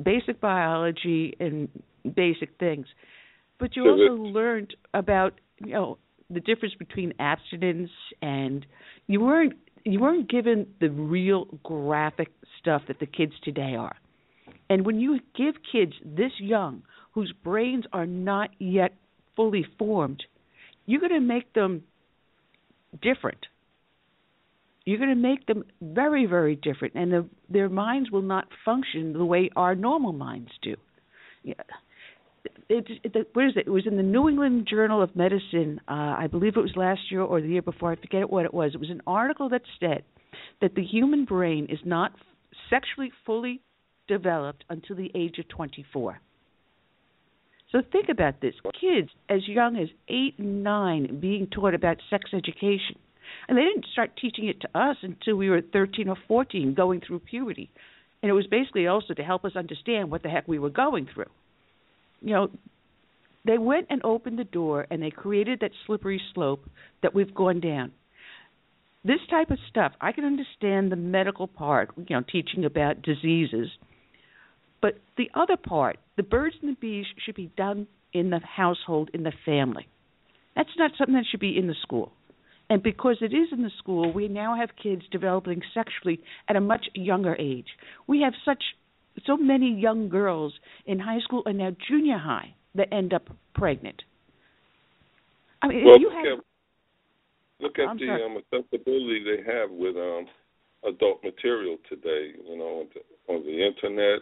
basic biology and basic things. But you also learned about, you know, the difference between abstinence, and you weren't given the real graphic stuff that the kids today are. And when you give kids this young, whose brains are not yet fully formed, you're going to make them different. You're going to make them very, very different, and their minds will not function the way our normal minds do. Yeah. What is it? It was in the New England Journal of Medicine, I believe it was last year or the year before, I forget what it was. It was an article that said that the human brain is not sexually fully developed until the age of 24. So think about this. Kids as young as 8 and 9 being taught about sex education. And they didn't start teaching it to us until we were 13 or 14, going through puberty. And it was basically also to help us understand what the heck we were going through. You know, they went and opened the door, and they created that slippery slope that we've gone down. This type of stuff, I can understand the medical part, you know, teaching about diseases. But the other part, the birds and the bees, should be done in the household, in the family. That's not something that should be in the school. And because it is in the school, we now have kids developing sexually at a much younger age. We have so many young girls in high school and now junior high that end up pregnant. I mean, well, if you look at the accessibility they have with adult material today, you know, on the internet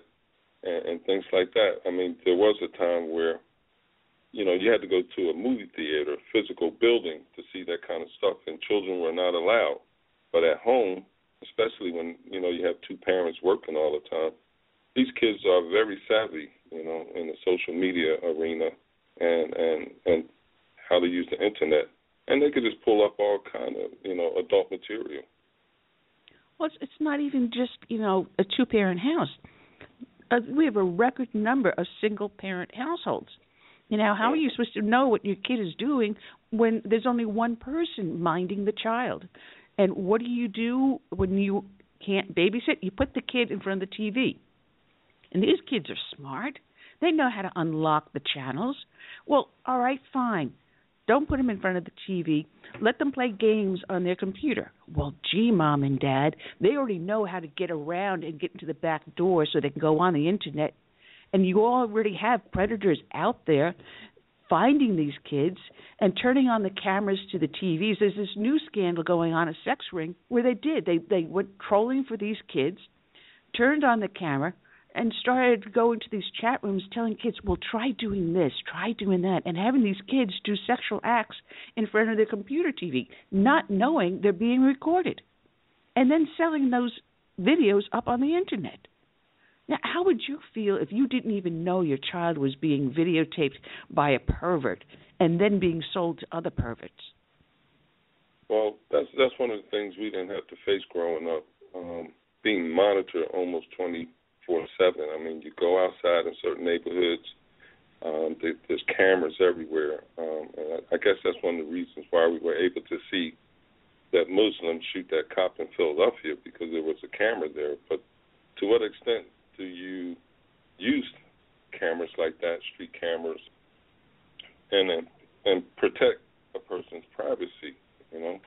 and things like that. I mean, there was a time where, you know, you had to go to a movie theater, physical building, to see that kind of stuff, and children were not allowed. But at home, especially when, you know, you have two parents working all the time, these kids are very savvy, you know, in the social media arena and how to use the internet. And they could just pull up all kind of, you know, adult material. Well, it's not even just, you know, a two-parent house. We have a record number of single-parent households. You know, how are you supposed to know what your kid is doing when there's only one person minding the child? And what do you do when you can't babysit? You put the kid in front of the TV. And these kids are smart. They know how to unlock the channels. Well, all right, fine. Don't put them in front of the TV. Let them play games on their computer. Well, gee, Mom and Dad, they already know how to get around and get into the back door so they can go on the Internet. And you already have predators out there finding these kids and turning on the cameras to the TVs. There's this new scandal going on, a sex ring, where they went trolling for these kids, turned on the camera, and started going to these chat rooms telling kids, well, try doing this, try doing that, and having these kids do sexual acts in front of their computer TV, not knowing they're being recorded, and then selling those videos up on the Internet. Now, how would you feel if you didn't even know your child was being videotaped by a pervert and then being sold to other perverts? Well, that's one of the things we didn't have to face growing up, being monitored almost 24/7. I mean, you go outside in certain neighborhoods, there's cameras everywhere. And I guess that's one of the reasons why we were able to see that Muslims shoot that cop in Philadelphia, because there was a camera there. But to what extent do you use cameras like that, street cameras, and protect a person's privacy? You know,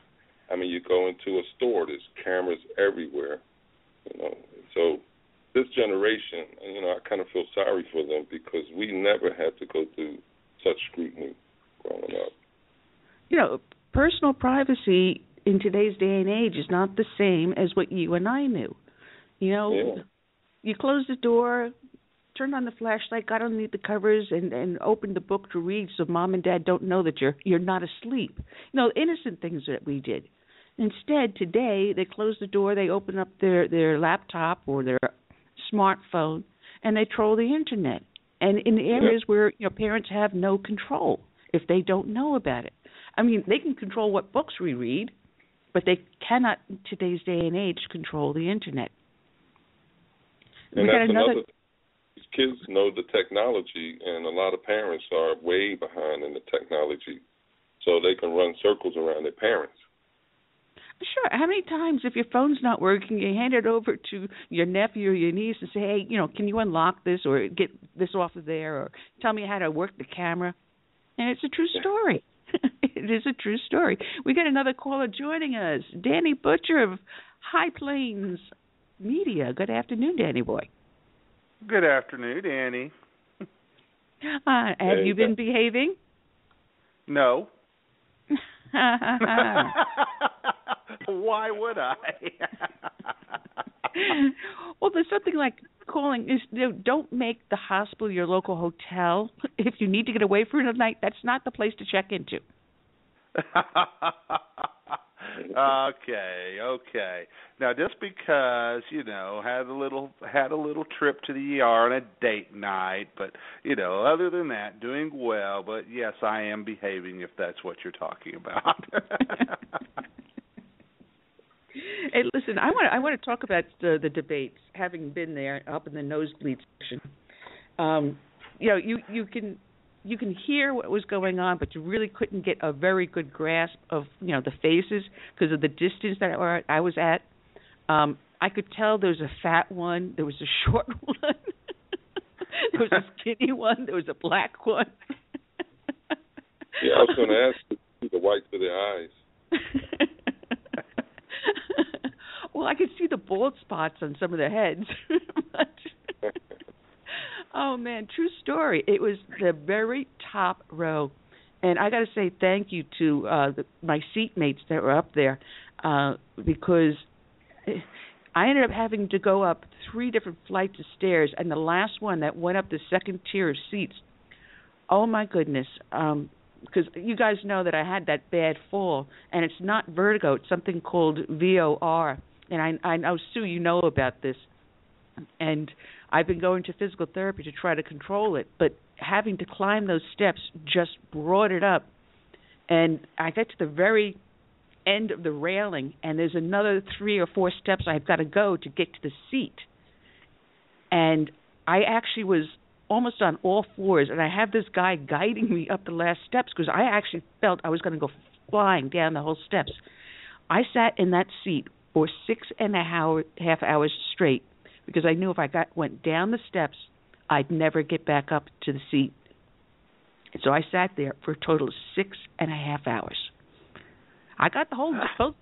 I mean, you go into a store, there's cameras everywhere. You know, so this generation, you know, I kind of feel sorry for them because we never had to go through such scrutiny growing up. You know, personal privacy in today's day and age is not the same as what you and I knew. You know, you closed the door, turned on the flashlight, got underneath the covers, and opened the book to read so Mom and Dad don't know that you're not asleep. You know, innocent things that we did. Instead, today, they close the door, they open up their laptop or their smartphone, and they troll the Internet. and in the areas where parents have no control if they don't know about it. I mean, they can control what books we read, but they cannot, in today's day and age, control the internet. And that's another. Kids know the technology, and a lot of parents are way behind in the technology, so they can run circles around their parents. Sure. How many times, if your phone's not working, you hand it over to your nephew or your niece and say, hey, can you unlock this or get this off of there or tell me how to work the camera? And it's a true story. It is a true story. We got another caller joining us, Danny Butcher of High Plains Media. Good afternoon, Danny boy. Good afternoon, Danny. Have you been behaving? No. Why would I? Well, there's something like calling. Don't make the hospital your local hotel. If you need to get away for a night, that's not the place to check into. Okay. Now, just because had a little trip to the ER on a date night, but other than that, doing well. But yes, I am behaving if that's what you're talking about. Hey, listen, I want to talk about the debates. Having been there up in the nosebleed section, you can hear what was going on, but you really couldn't get a very good grasp of the faces because of the distance that I was at. I could tell there was a fat one, there was a short one, there was a skinny one, there was a black one. Yeah, I was going to ask you to see the whites of their eyes. Well, I could see the bald spots on some of their heads. Oh, man, true story. It was the very top row. And I got to say thank you to my seatmates that were up there because I ended up having to go up 3 different flights of stairs, and the last one that went up the second tier of seats, oh, my goodness, because you guys know that I had that bad fall, and it's not vertigo. It's something called VOR. And I know, Sue, you know about this. And I've been going to physical therapy to try to control it, but having to climb those steps just brought it up. And I get to the very end of the railing, and there's another 3 or 4 steps I've got to go to get to the seat. And I actually was almost on all fours, and I have this guy guiding me up the last steps because I actually felt I was going to go flying down the whole steps. I sat in that seat for 6.5 hours straight because I knew if I went down the steps, I'd never get back up to the seat. And so I sat there for a total of 6.5 hours. I got the whole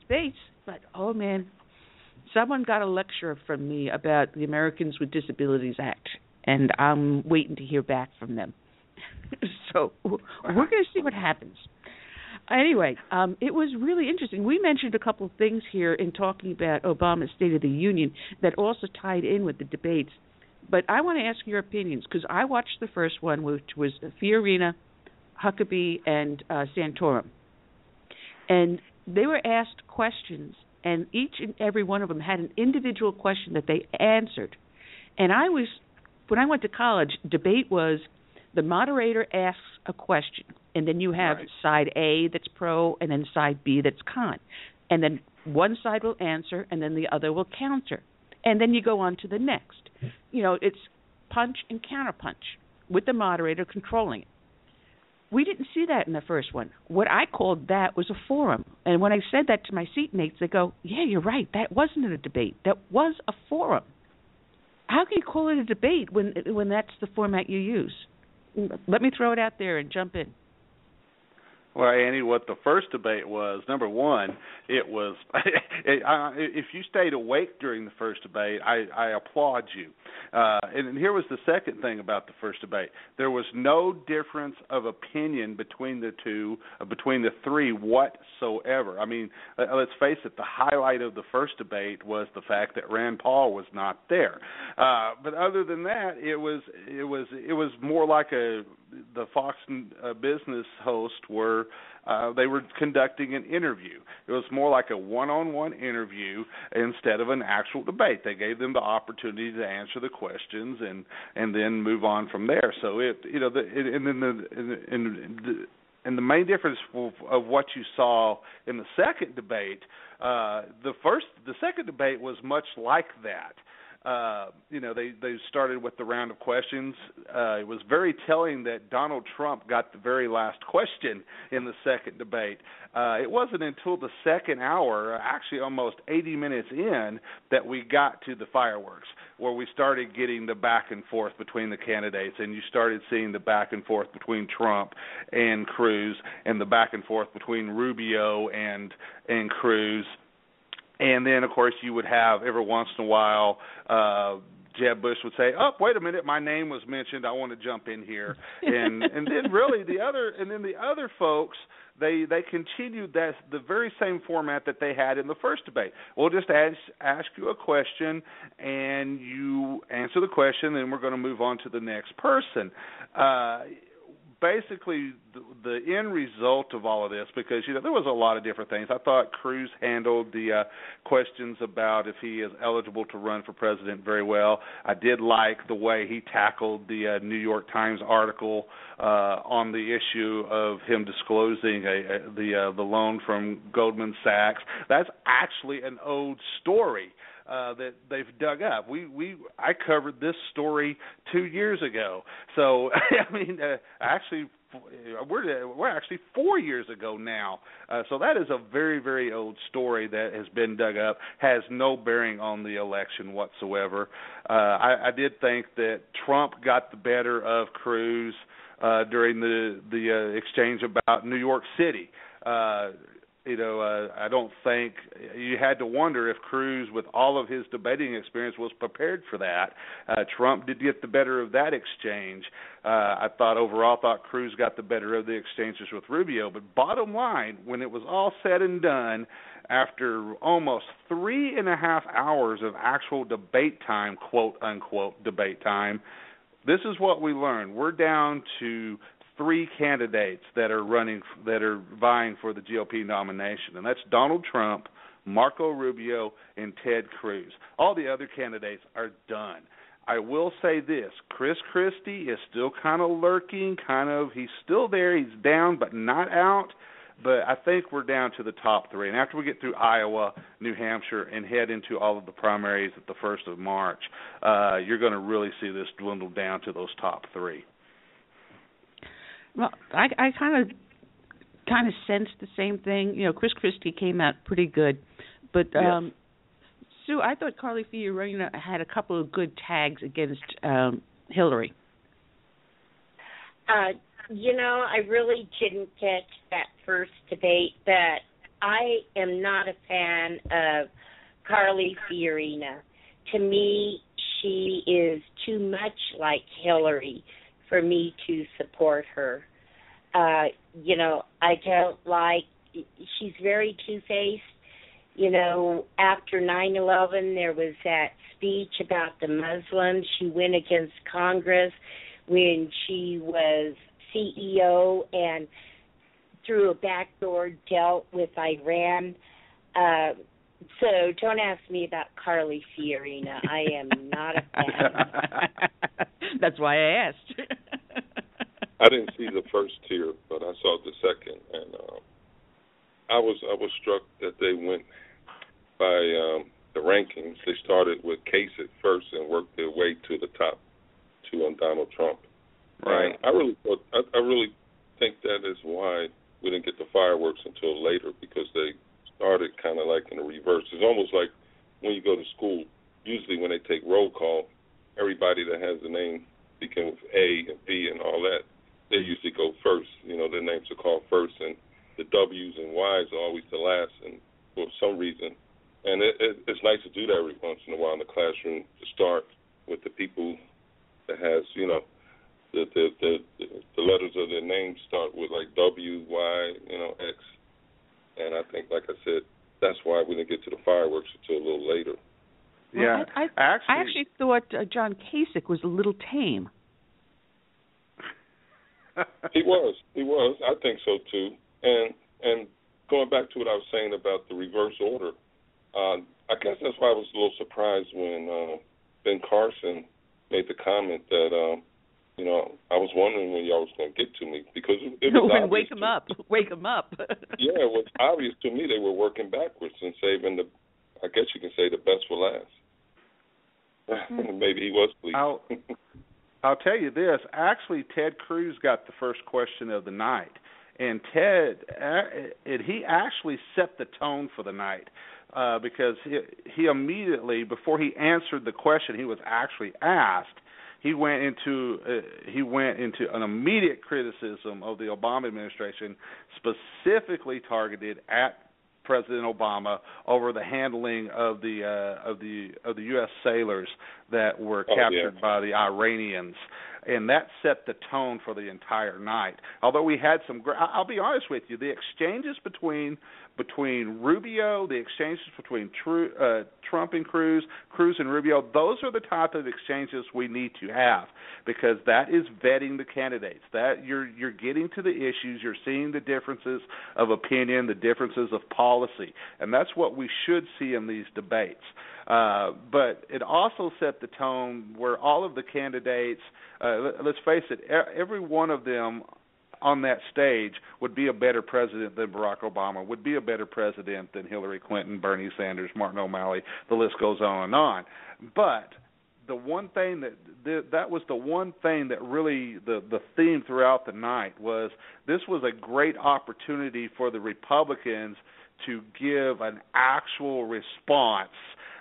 space, but, oh, man, someone got a lecture from me about the Americans with Disabilities Act, and I'm waiting to hear back from them. So we're going to see what happens. Anyway, it was really interesting. We mentioned a couple of things here in talking about Obama's State of the Union that also tied in with the debates. But I want to ask your opinions because I watched the first one, which was Fiorina, Huckabee, and Santorum. And they were asked questions, and each and every one of them had an individual question that they answered. And when I went to college, debate was the moderator asks a question, and then you have side A that's pro and then side B that's con. And then one side will answer, and then the other will counter. And then you go on to the next. It's punch and counterpunch with the moderator controlling it. We didn't see that in the first one. What I called that was a forum. And when I said that to my seatmates, they go, yeah, you're right. That wasn't a debate. That was a forum. How can you call it a debate when that's the format you use? Let me throw it out there and jump in. Well, Annie, what the first debate was, number one, it was, if you stayed awake during the first debate, I applaud you. And here was the second thing about the first debate. There was no difference of opinion between the two, between the three whatsoever. I mean, let's face it, the highlight of the first debate was the fact that Rand Paul was not there. But other than that, it was more like the Fox Business hosts were they were conducting an interview. It was more like a one-on-one interview instead of an actual debate. They gave them the opportunity to answer the questions and then move on from there. So and the main difference of what you saw in the second debate, the second debate was much like that. They started with the round of questions. It was very telling that Donald Trump got the very last question in the second debate. It wasn't until the second hour, actually almost 80 minutes in, that we got to the fireworks, where we started getting the back and forth between the candidates, and you started seeing the back and forth between Trump and Cruz, and the back and forth between Rubio and Cruz. And then, of course, you would have every once in a while Jeb Bush would say, "Oh, wait a minute, my name was mentioned. I want to jump in here." And then really the other folks, they continued the very same format that they had in the first debate. We'll just ask you a question, and you answer the question, and we're going to move on to the next person. Basically, the end result of all of this, because there was a lot of different things. I thought Cruz handled the questions about if he is eligible to run for president very well. I did like the way he tackled the New York Times article on the issue of him disclosing the loan from Goldman Sachs. That's actually an old story that they've dug up. I covered this story 2 years ago. So I mean, actually, we're actually 4 years ago now. So that is a very, very old story that has been dug up. Has no bearing on the election whatsoever. I did think that Trump got the better of Cruz during the exchange about New York City. I don't think you had to wonder if Cruz, with all of his debating experience, was prepared for that. Trump did get the better of that exchange. I thought Cruz got the better of the exchanges with Rubio. But bottom line, when it was all said and done, after almost 3.5 hours of actual debate time, quote unquote debate time, this is what we learned. We're down to 3 candidates that are vying for the GOP nomination, and that's Donald Trump, Marco Rubio, and Ted Cruz. All the other candidates are done. I will say this, Chris Christie is still kind of lurking, he's still there, he's down but not out, but I think we're down to the top 3. And after we get through Iowa, New Hampshire, and head into all of the primaries at the 1st of March, you're going to really see this dwindle down to those top 3. Well, I kind of sensed the same thing. Chris Christie came out pretty good, but yes. Sue, I thought Carly Fiorina had a couple of good tags against Hillary. I really didn't catch that first debate, but I am not a fan of Carly Fiorina. To me, she is too much like Hillary for me to support her. I don't like, she's very two-faced. After 9/11, there was that speech about the Muslims. She went against Congress when she was CEO and through a back door dealt with Iran. So don't ask me about Carly Fiorina. I am not a fan. That's why I asked. I didn't see the first tier, but I saw the second, and I was struck that they went by the rankings. They started with Kasich first and worked their way to the top 2 on Donald Trump. Right. I really think that is why we didn't get the fireworks until later, because they started kind of like in a reverse. It's almost like when you go to school. Usually when they take roll call, everybody that has the name begin with A and B and all that, they usually go first. Their names are called first, and the W's and Y's are always the last, and for some reason. And it's nice to do that every once in a while in the classroom, to start with the people that has, the letters of their names start with like W, Y, X. And I think, like I said, that's why we didn't get to the fireworks until a little later. Yeah, I actually thought John Kasich was a little tame. He was. I think so too. And going back to what I was saying about the reverse order, I guess that's why I was a little surprised when Ben Carson made the comment that I was wondering when y'all was going to get to me, because it was obvious. Wake him up. Wake him up. Yeah, it was obvious to me they were working backwards and saving I guess you can say, the best for last. Maybe he was pleased. I'll tell you this. Actually, Ted Cruz got the first question of the night. And Ted, he actually set the tone for the night because he immediately, before he answered the question he was actually asked, he went into an immediate criticism of the Obama administration, specifically targeted at President Obama over the handling of the U.S. sailors that were captured by the Iranians, and that set the tone for the entire night. Although we had some, I'll be honest with you, the exchanges between Rubio, the exchanges between Trump and Cruz and Rubio, those are the type of exchanges we need to have, because that is vetting the candidates. That you're getting to the issues, you're seeing the differences of opinion, the differences of policy, and that's what we should see in these debates. But it also set the tone where all of the candidates, let's face it, every one of them on that stage would be a better president than Barack Obama, would be a better president than Hillary Clinton, Bernie Sanders, Martin O'Malley, the list goes on and on. But the one thing that was the one thing that really the theme throughout the night was this was a great opportunity for the Republicans to give an actual response,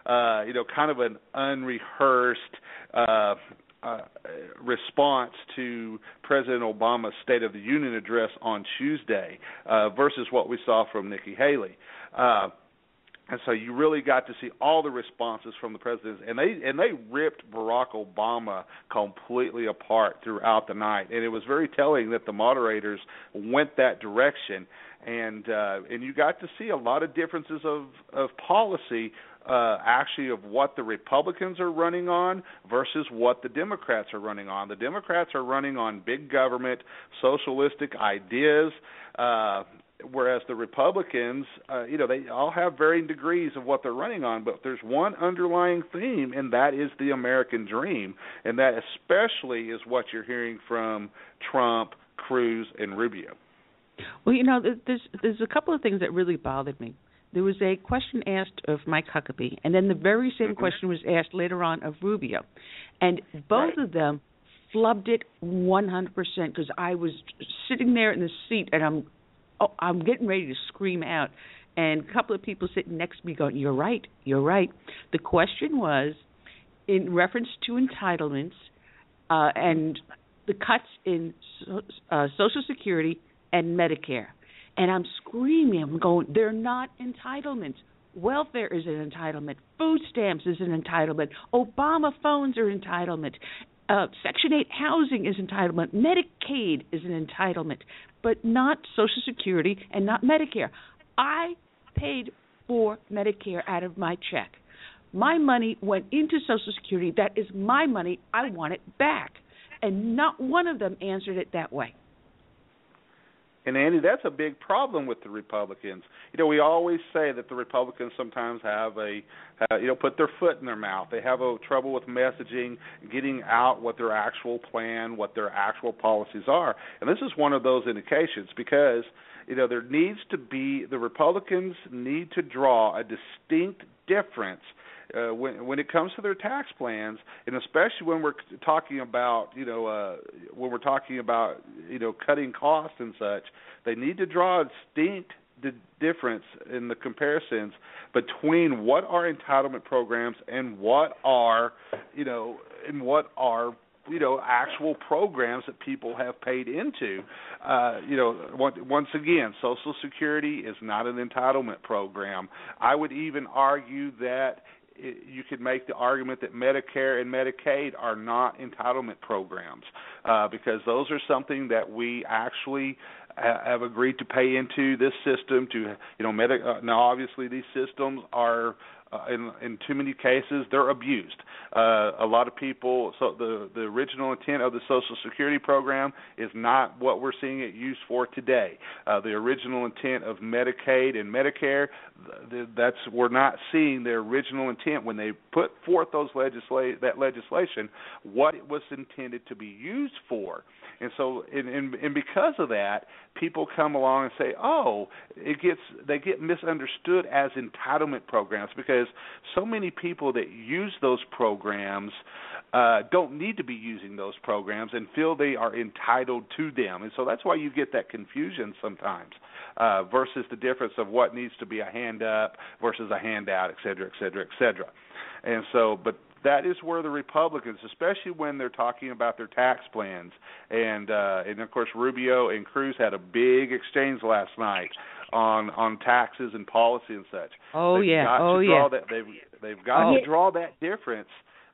kind of an unrehearsed response to President Obama's State of the Union address on Tuesday versus what we saw from Nikki Haley. And so you really got to see all the responses from the presidents, and they ripped Barack Obama completely apart throughout the night. And it was very telling that the moderators went that direction, and you got to see a lot of differences of policy, actually, of what the Republicans are running on versus what the Democrats are running on. The Democrats are running on big government, socialistic ideas, whereas the Republicans, they all have varying degrees of what they're running on, but there's one underlying theme, and that is the American dream, and that especially is what you're hearing from Trump, Cruz, and Rubio. Well, there's a couple of things that really bothered me. There was a question asked of Mike Huckabee, and then the very same question was asked later on of Rubio. And both of them flubbed it 100%, because I was sitting there in the seat, and I'm getting ready to scream out. And a couple of people sitting next to me going, you're right. The question was in reference to entitlements and the cuts in Social Security and Medicare. And I'm screaming, I'm going, they're not entitlements. Welfare is an entitlement. Food stamps is an entitlement. Obama phones are entitlement. Section 8 housing is entitlement. Medicaid is an entitlement, but not Social Security and not Medicare. I paid for Medicare out of my check. My money went into Social Security. That is my money. I want it back. And not one of them answered it that way. And, Andy, that's a big problem with the Republicans. We always say that the Republicans sometimes have put their foot in their mouth. They have trouble with messaging, getting out what their actual plan, what their actual policies are. And this is one of those indications, because, there needs to be, the Republicans need to draw a distinct difference when it comes to their tax plans, and especially when we're talking about cutting costs and such. They need to draw a distinct difference in the comparisons between what are entitlement programs and what are actual programs that people have paid into. Once again, Social Security is not an entitlement program. I would even argue that you could make the argument that Medicare and Medicaid are not entitlement programs because those are something that we actually have agreed to pay into this system. Now obviously these systems are in too many cases, they're abused. A lot of people, so the original intent of the Social Security program is not what we're seeing it used for today. The original intent of Medicaid and Medicare, we're not seeing the original intent when they put forth that legislation, what it was intended to be used for. And so, and because of that, people come along and say, "Oh, they get misunderstood as entitlement programs," because so many people that use those programs don't need to be using those programs and feel they are entitled to them. And so that's why you get that confusion sometimes, versus the difference of what needs to be a hand up versus a handout, et cetera, et cetera, et cetera. And so, but that is where the Republicans, especially when they're talking about their tax plans, and of course Rubio and Cruz had a big exchange last night on taxes and policy and such. They've got to draw that difference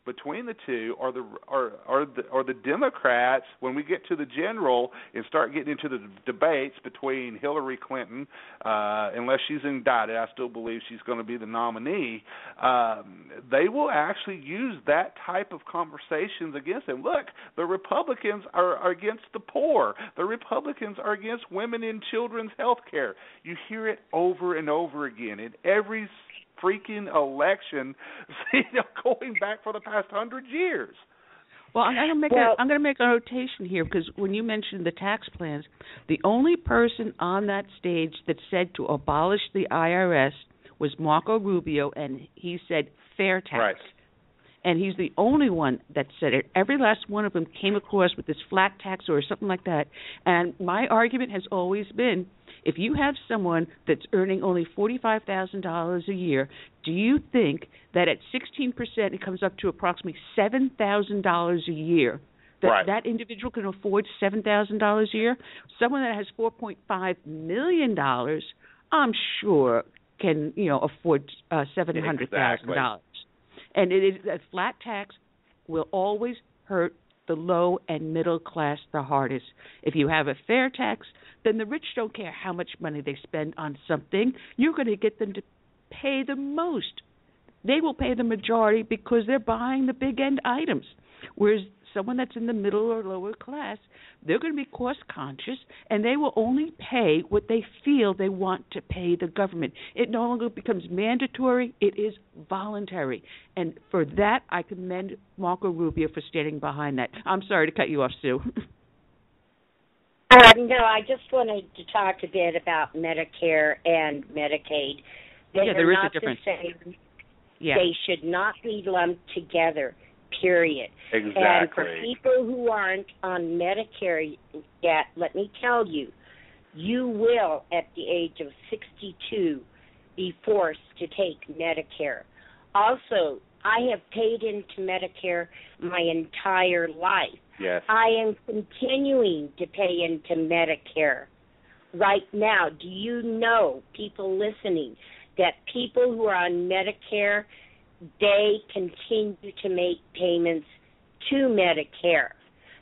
between the two, or the Democrats, when we get to the general and start getting into the debates between Hillary Clinton, unless she's indicted, I still believe she's going to be the nominee, they will actually use that type of conversations against them. Look, the Republicans are against the poor. The Republicans are against women and children's health care. You hear it over and over again in every freaking election, going back for the past 100 years. Well, I'm going to make a notation here, because when you mentioned the tax plans, the only person on that stage that said to abolish the IRS was Marco Rubio, and he said fair tax. Right. And he's the only one that said it. Every last one of them came across with this flat tax or something like that. And my argument has always been, if you have someone that's earning only $45,000 a year, do you think that at 16% it comes up to approximately $7,000 a year? That individual can afford $7,000 a year? Someone that has $4.5 million, I'm sure, can afford $700,000. Exactly. And it is a flat tax will always hurt the low and middle class the hardest. If you have a fair tax, then the rich don't care how much money they spend on something. You're going to get them to pay the most. They will pay the majority because they're buying the big end items. Whereas someone that's in the middle or lower class, they're going to be cost conscious, and they will only pay what they feel they want to pay the government. It no longer becomes mandatory. It is voluntary. And for that, I commend Marco Rubio for standing behind that. I'm sorry to cut you off, Sue. No, I just wanted to talk a bit about Medicare and Medicaid. There is a difference. The same. Yeah. They should not be lumped together, period. Exactly. And for people who aren't on Medicare yet, let me tell you, you will, at the age of 62, be forced to take Medicare. Also, I have paid into Medicare my entire life. Yes. I am continuing to pay into Medicare right now. Do you know, people listening, that people who are on Medicare, they continue to make payments to Medicare?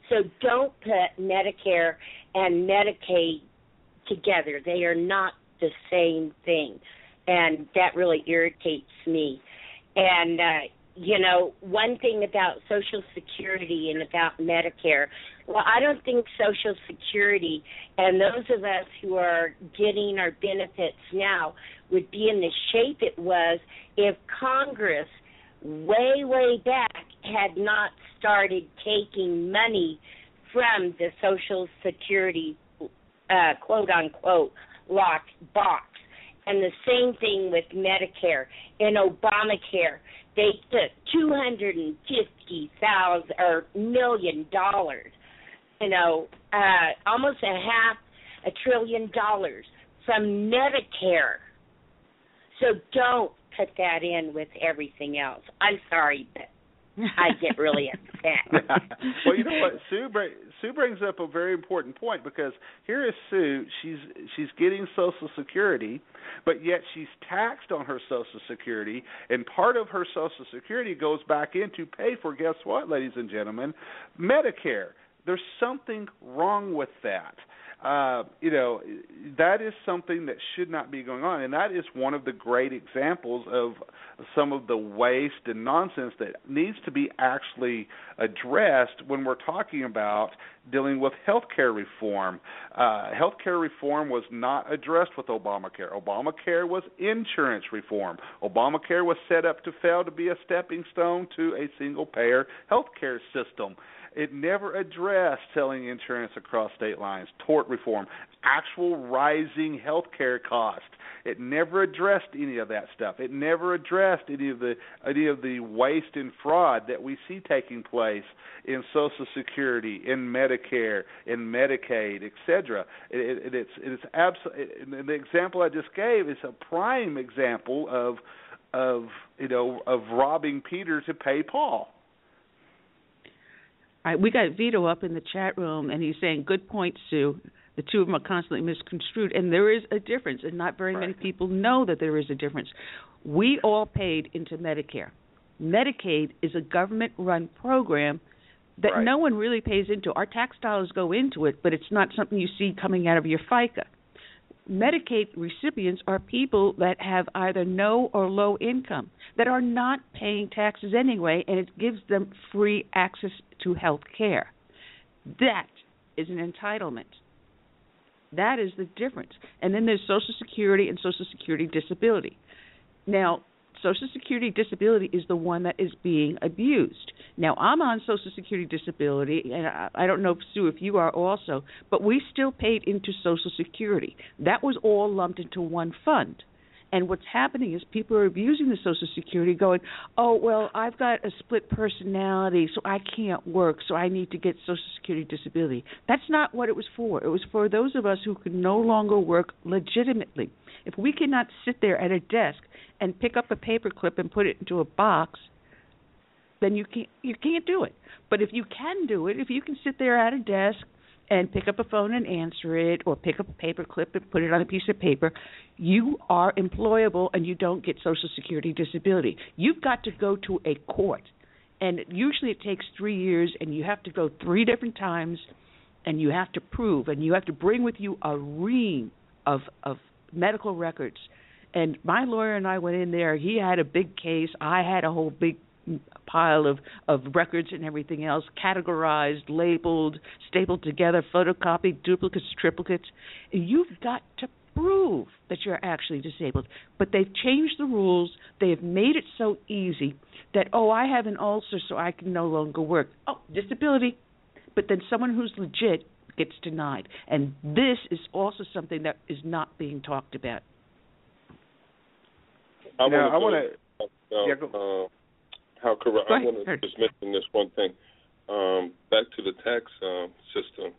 So don't put Medicare and Medicaid together. They are not the same thing, and that really irritates me. And, one thing about Social Security and about Medicare, well, I don't think Social Security and those of us who are getting our benefits now would be in the shape it was if Congress way, way back had not started taking money from the Social Security, quote-unquote, locked box. And the same thing with Medicare and Obamacare. They took $250 million, almost $500 billion from Medicare. So don't put that in with everything else. I'm sorry, but I get really upset. Well, you know what? Sue brings up a very important point, because here is Sue. She's getting Social Security, but yet she's taxed on her Social Security, and part of her Social Security goes back in to pay for, guess what, ladies and gentlemen, Medicare. There's something wrong with that. that is something that should not be going on, and that is one of the great examples of some of the waste and nonsense that needs to be actually addressed when we're talking about dealing with healthcare reform. Healthcare reform was not addressed with Obamacare. Obamacare was insurance reform. Obamacare was set up to fail to be a stepping stone to a single-payer healthcare system. It never addressed selling insurance across state lines, tort reform, actual rising health care costs. It never addressed any of that stuff. It never addressed any of the waste and fraud that we see taking place in Social Security, in Medicare, in Medicaid, etc. It's absolutely. The example I just gave is a prime example of robbing Peter to pay Paul. We got Vito up in the chat room, and he's saying, good point, Sue. The two of them are constantly misconstrued, and there is a difference, and not very many people know that there is a difference. We all paid into Medicare. Medicaid is a government-run program that no one really pays into. Our tax dollars go into it, but it's not something you see coming out of your FICA. Medicaid recipients are people that have either no or low income, that are not paying taxes anyway, and it gives them free access to health care. That is an entitlement. That is the difference. And then there's Social Security and Social Security disability. Now, Social Security disability is the one that is being abused. Now, I'm on Social Security disability, and I don't know, Sue, if you are also, but we still paid into Social Security. That was all lumped into one fund. And what's happening is people are abusing the Social Security going, oh, well, I've got a split personality, so I can't work, so I need to get Social Security disability. That's not what it was for. It was for those of us who could no longer work legitimately. If we cannot sit there at a desk and pick up a paperclip and put it into a box, then you can't do it. But if you can do it, if you can sit there at a desk and pick up a phone and answer it, or pick up a paperclip and put it on a piece of paper, you are employable and you don't get Social Security disability. You've got to go to a court, and usually it takes 3 years, and you have to go 3 different times, and you have to prove, and you have to bring with you a ream of medical records. And my lawyer and I went in there. He had a big case. I had a whole big pile of records and everything else, categorized, labeled, stapled together, photocopied, duplicates, triplicates. You've got to prove that you're actually disabled. But they've changed the rules. They have made it so easy that, oh, I have an ulcer, so I can no longer work. Oh, disability. But then someone who's legit gets denied. And this is also something that is not being talked about. I want to how corrupt. I want to just mention this one thing. Back to the tax system,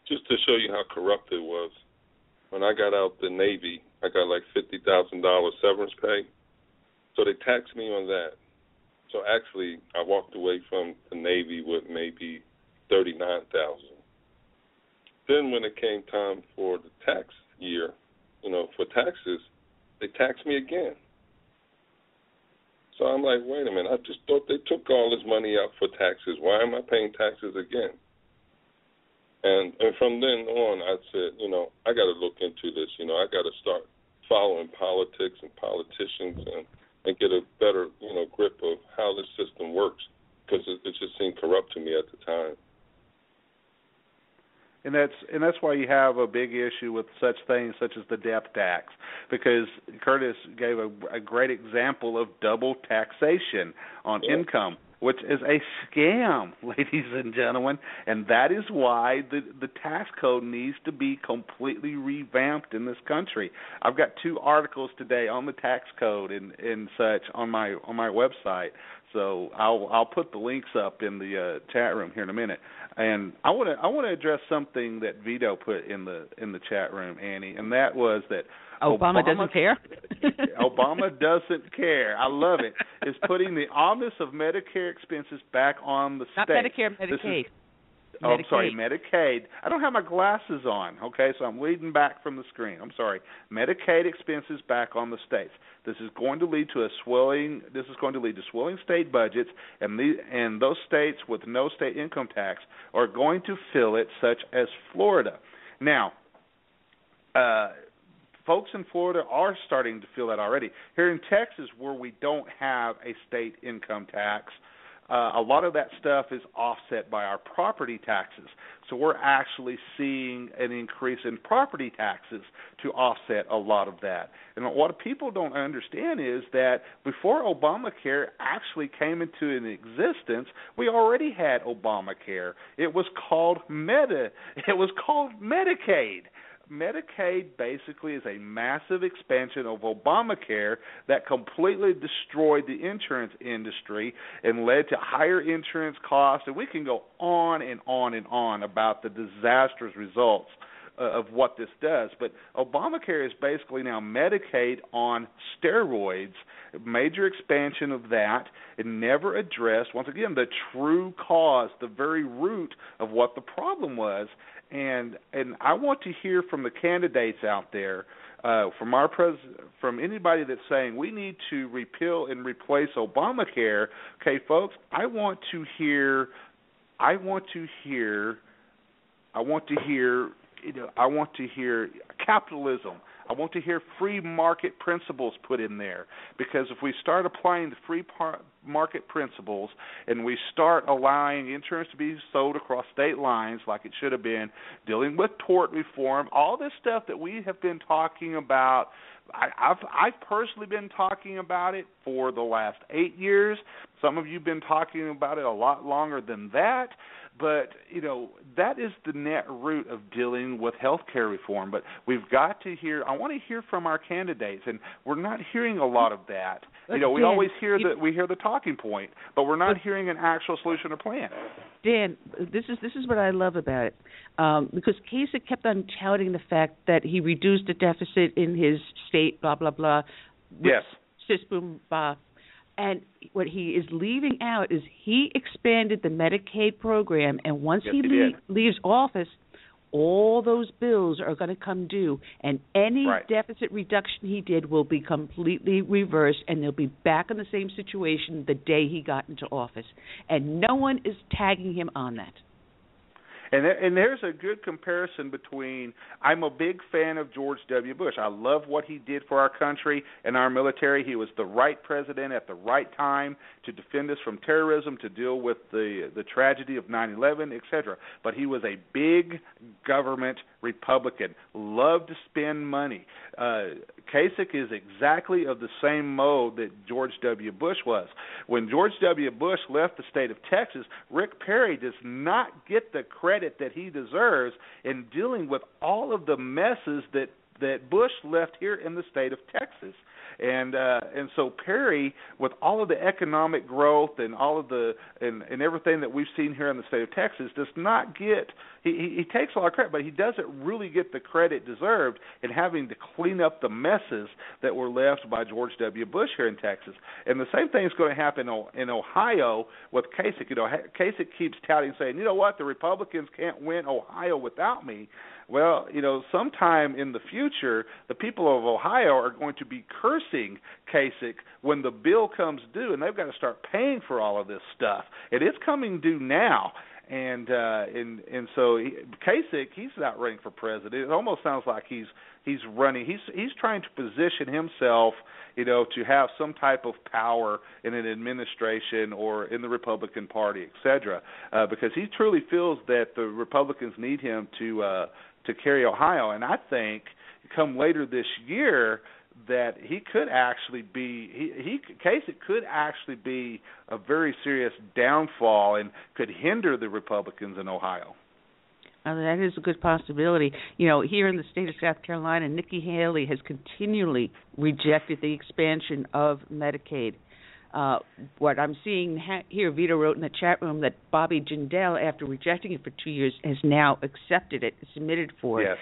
just to show you how corrupt it was. When I got out the Navy, I got like $50,000 severance pay. So they taxed me on that. So actually, I walked away from the Navy with maybe $39,000. Then when it came time for the tax year, for taxes, they taxed me again. So I'm like, wait a minute, I just thought they took all this money out for taxes. Why am I paying taxes again? And from then on, I said, I got to look into this. I got to start following politics and politicians and get a better, grip of how this system works, because it just seemed corrupt to me at the time. And that's why you have a big issue with such things such as the death tax, because Curtis gave a great example of double taxation on income, which is a scam, ladies and gentlemen, and that is why the tax code needs to be completely revamped in this country. I've got 2 articles today on the tax code and such on my website, so I'll put the links up in the chat room here in a minute. And I want to address something that Vito put in the chat room, Annie, and that was that Obama doesn't care. Obama doesn't care. I love it. Is putting the onus of Medicare expenses back on the Not state. Medicare, Medicaid. I'm sorry, Medicaid. I don't have my glasses on, okay, so I'm leading back from the screen. I'm sorry. Medicaid expenses back on the states. This is going to lead to swelling state budgets, and those states with no state income tax are going to feel it, such as Florida. Now, folks in Florida are starting to feel that already. Here in Texas, where we don't have a state income tax, a lot of that stuff is offset by our property taxes. So we're actually seeing an increase in property taxes to offset a lot of that. And what people don't understand is that before Obamacare actually came into existence, we already had Obamacare. It was called Medicaid. Medicaid basically is a massive expansion of Obamacare that completely destroyed the insurance industry and led to higher insurance costs, and we can go on and on and on about the disastrous results of what this does. But Obamacare is basically now Medicaid on steroids, major expansion of that. It never addressed, once again, the true cause, the very root of what the problem was. And I want to hear from the candidates out there, from anybody that's saying we need to repeal and replace Obamacare. Okay, folks, I want to hear capitalism. I want to hear free market principles put in there, because if we start applying the free market principles and we start allowing insurance to be sold across state lines like it should have been, dealing with tort reform, all this stuff that we have been talking about, I've personally been talking about it for the last 8 years. Some of you have been talking about it a lot longer than that. But, that is the net root of dealing with health care reform. But we've got to I want to hear from our candidates, and we're not hearing a lot of that. We always hear the talking point, but we're not hearing an actual solution or plan. Dan, this is what I love about it, because Kasich kept on touting the fact that he reduced the deficit in his state, blah, blah, blah. Yes. Boom, blah. And what he is leaving out is he expanded the Medicaid program, and once he leaves office, all those bills are going to come due, and any deficit reduction he did will be completely reversed, and they'll be back in the same situation the day he got into office. And no one is tagging him on that. And there's a good comparison between, I'm a big fan of George W. Bush. I love what he did for our country and our military. He was the right president at the right time to defend us from terrorism, to deal with the tragedy of 9/11, etc. But he was a big government Republican, loved to spend money. Kasich is exactly of the same mode that George W. Bush was. When George W. Bush left the state of Texas, Rick Perry does not get the credit that he deserves in dealing with all of the messes that Bush left here in the state of Texas. And so Perry, with all of the economic growth and all of and everything that we've seen here in the state of Texas, does not get he takes a lot of credit, but he doesn't really get the credit deserved in having to clean up the messes that were left by George W. Bush here in Texas. And the same thing is going to happen in Ohio with Kasich. Kasich keeps touting, saying, you know what, the Republicans can't win Ohio without me. Well, sometime in the future, the people of Ohio are going to be cursing Kasich when the bill comes due, and they've got to start paying for all of this stuff. And it's coming due now. And so Kasich, he's not running for president. It almost sounds like he's running. He's trying to position himself, to have some type of power in an administration or in the Republican Party, etc. Because he truly feels that the Republicans need him to carry Ohio. And I think come later this year that he could actually be Kasich could actually be a very serious downfall and could hinder the Republicans in Ohio. That is a good possibility. Here in the state of South Carolina, Nikki Haley has continually rejected the expansion of Medicaid. What I'm seeing here, Vito wrote in the chat room that Bobby Jindal, after rejecting it for 2 years, has now accepted it, submitted for it.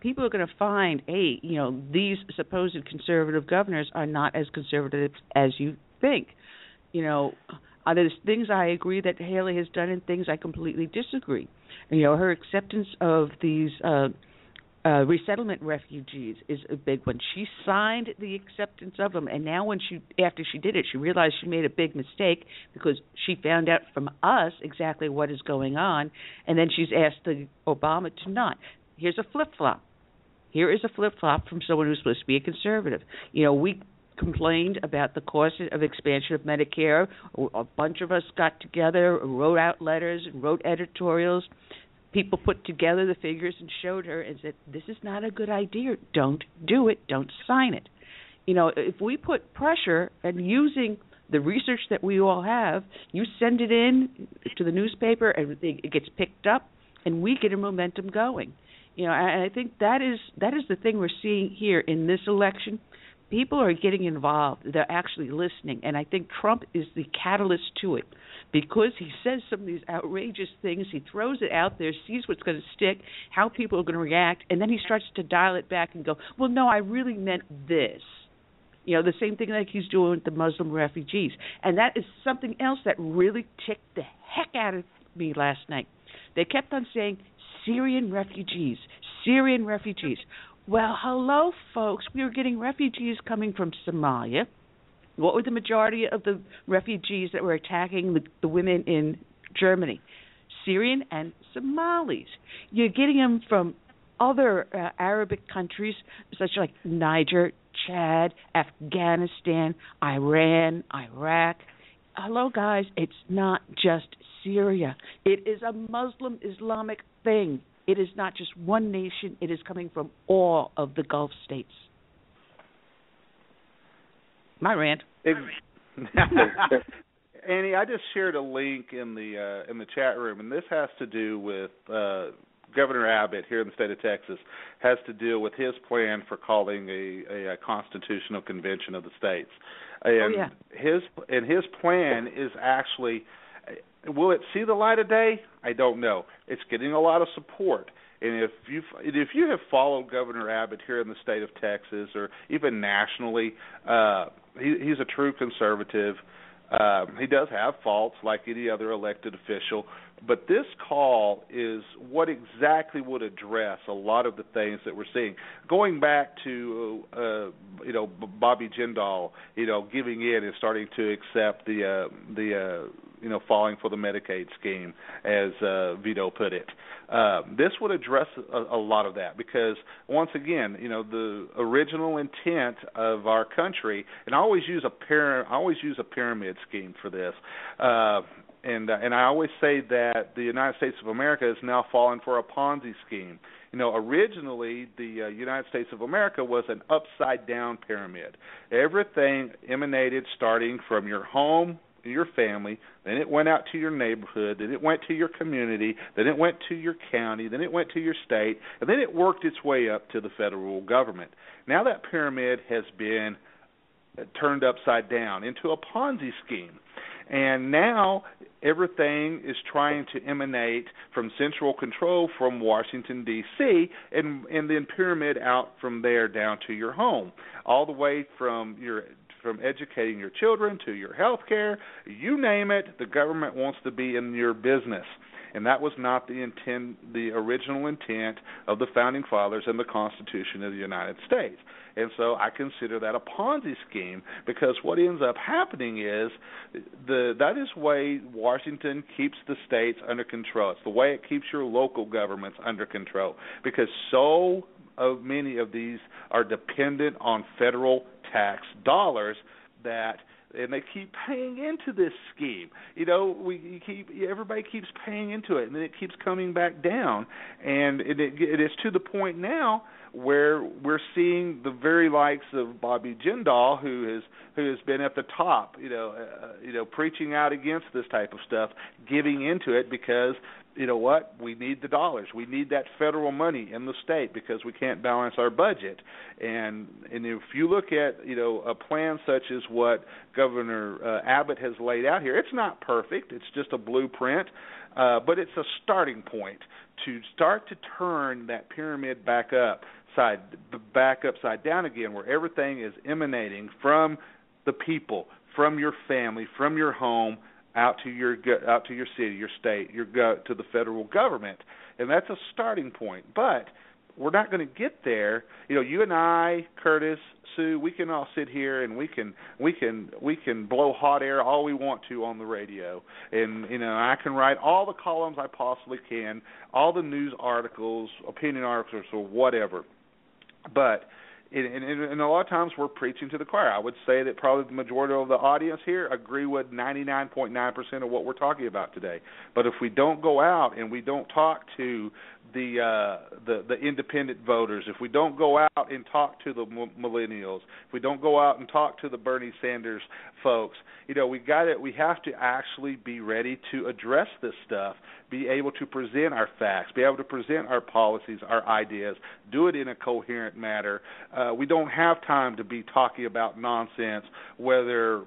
People are going to find, these supposed conservative governors are not as conservative as you think. There's things I agree that Haley has done and things I completely disagree. Her acceptance of these resettlement refugees is a big one. She signed the acceptance of them, and now after she did it, she realized she made a big mistake because she found out from us exactly what is going on, and then she's asked Obama to not. Here's a flip-flop. Here is a flip-flop from someone who's supposed to be a conservative. We complained about the cost of expansion of Medicare. A bunch of us got together, wrote out letters, and wrote editorials. People put together the figures and showed her and said, this is not a good idea. Don't do it. Don't sign it. If we put pressure and using the research that we all have, you send it in to the newspaper and it gets picked up and we get a momentum going. And I think that is the thing we're seeing here in this election. People are getting involved. They're actually listening. And I think Trump is the catalyst to it because he says some of these outrageous things. He throws it out there, sees what's going to stick, how people are going to react, and then he starts to dial it back and go, well, no, I really meant this. The same thing like he's doing with the Muslim refugees. And that is something else that really ticked the heck out of me last night. They kept on saying, Syrian refugees, Syrian refugees. Well, hello, folks. We were getting refugees coming from Somalia. What were the majority of the refugees that were attacking the women in Germany? Syrian and Somalis. You're getting them from other Arabic countries, such like Niger, Chad, Afghanistan, Iran, Iraq. Hello, guys. It's not just Syria. It is a Muslim Islamic thing. It is not just one nation. It is coming from all of the Gulf states. My rant. Annie, I just shared a link in the chat room, and this has to do with Governor Abbott here in the state of Texas. Has to deal with his plan for calling a constitutional convention of the states. And his plan is actually. Will it see the light of day? I don't know. It's getting a lot of support. And if you have followed Governor Abbott here in the state of Texas or even nationally, he's a true conservative. He does have faults like any other elected official, but this call is what exactly would address a lot of the things that we're seeing. Going back to Bobby Jindal, giving in and starting to accept the falling for the Medicaid scheme, as Vito put it. This would address a lot of that because, once again, the original intent of our country, and I always use a pyramid scheme for this. And I always say that the United States of America is now falling for a Ponzi scheme. Originally the United States of America was an upside-down pyramid. Everything emanated starting from your home, your family, then it went out to your neighborhood, then it went to your community, then it went to your county, then it went to your state, and then it worked its way up to the federal government. Now that pyramid has been turned upside down into a Ponzi scheme. And now everything is trying to emanate from central control from Washington, D.C., and then pyramid out from there down to your home, all the way from educating your children to your health care. You name it, the government wants to be in your business. And that was not the original intent of the Founding Fathers and the Constitution of the United States. And so I consider that a Ponzi scheme because what ends up happening is that is the way Washington keeps the states under control. It's the way it keeps your local governments under control because so many of these are dependent on federal tax dollars and they keep paying into this scheme. Everybody keeps paying into it, and then it keeps coming back down. And it is to the point now where we're seeing the very likes of Bobby Jindal, who has been at the top, preaching out against this type of stuff, giving into it because what? We need the dollars. We need that federal money in the state because we can't balance our budget. And if you look at, a plan such as what Governor Abbott has laid out here, it's not perfect. It's just a blueprint, but it's a starting point to start to turn that pyramid back upside down again, where everything is emanating from the people, from your family, from your home, out to your city, your state, to the federal government, and that's a starting point. But we're not going to get there. You and I, Curtis, Sue, we can all sit here and we can blow hot air all we want to on the radio, and I can write all the columns I possibly can, all the news articles, opinion articles, or whatever. But and a lot of times we're preaching to the choir. I would say that probably the majority of the audience here agree with 99.9% of what we're talking about today. But if we don't go out and we don't talk to the independent voters, if we don't go out and talk to the millennials, if we don't go out and talk to the Bernie Sanders folks, we have to actually be ready to address this stuff, be able to present our facts, be able to present our policies, our ideas, do it in a coherent manner. We don't have time to be talking about nonsense, whether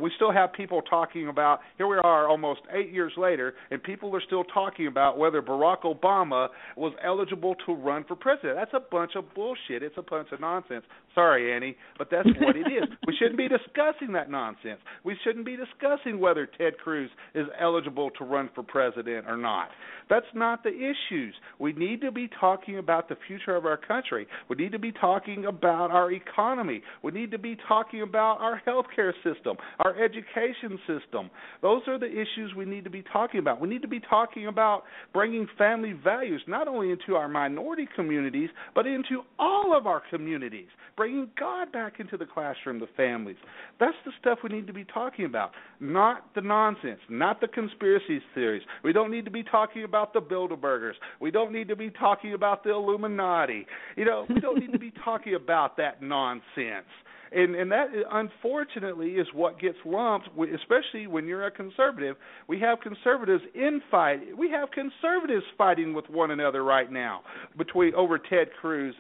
we still have people talking about, here we are almost 8 years later, and people are still talking about whether Barack Obama was eligible to run for president. That's a bunch of bullshit. It's a bunch of nonsense. Sorry, Annie, but that's what it is. We shouldn't be discussing that nonsense. We shouldn't be discussing whether Ted Cruz is eligible to run for president or not. That's not the issues. We need to be talking about the future of our country. We need to be talking about our economy. We need to be talking about our healthcare system, our education system. Those are the issues we need to be talking about. We need to be talking about bringing family values not only into our minority communities, but into all of our communities, bringing God back into the classroom, the families. That's the stuff we need to be talking about, not the nonsense, not the conspiracy theories. We don't need to be talking about the Bilderbergers. We don't need to be talking about the Illuminati. We don't need to be talking about that nonsense. And that, unfortunately, is what gets lumped, especially when you're a conservative. We have conservatives We have conservatives fighting with one another right now over Ted Cruz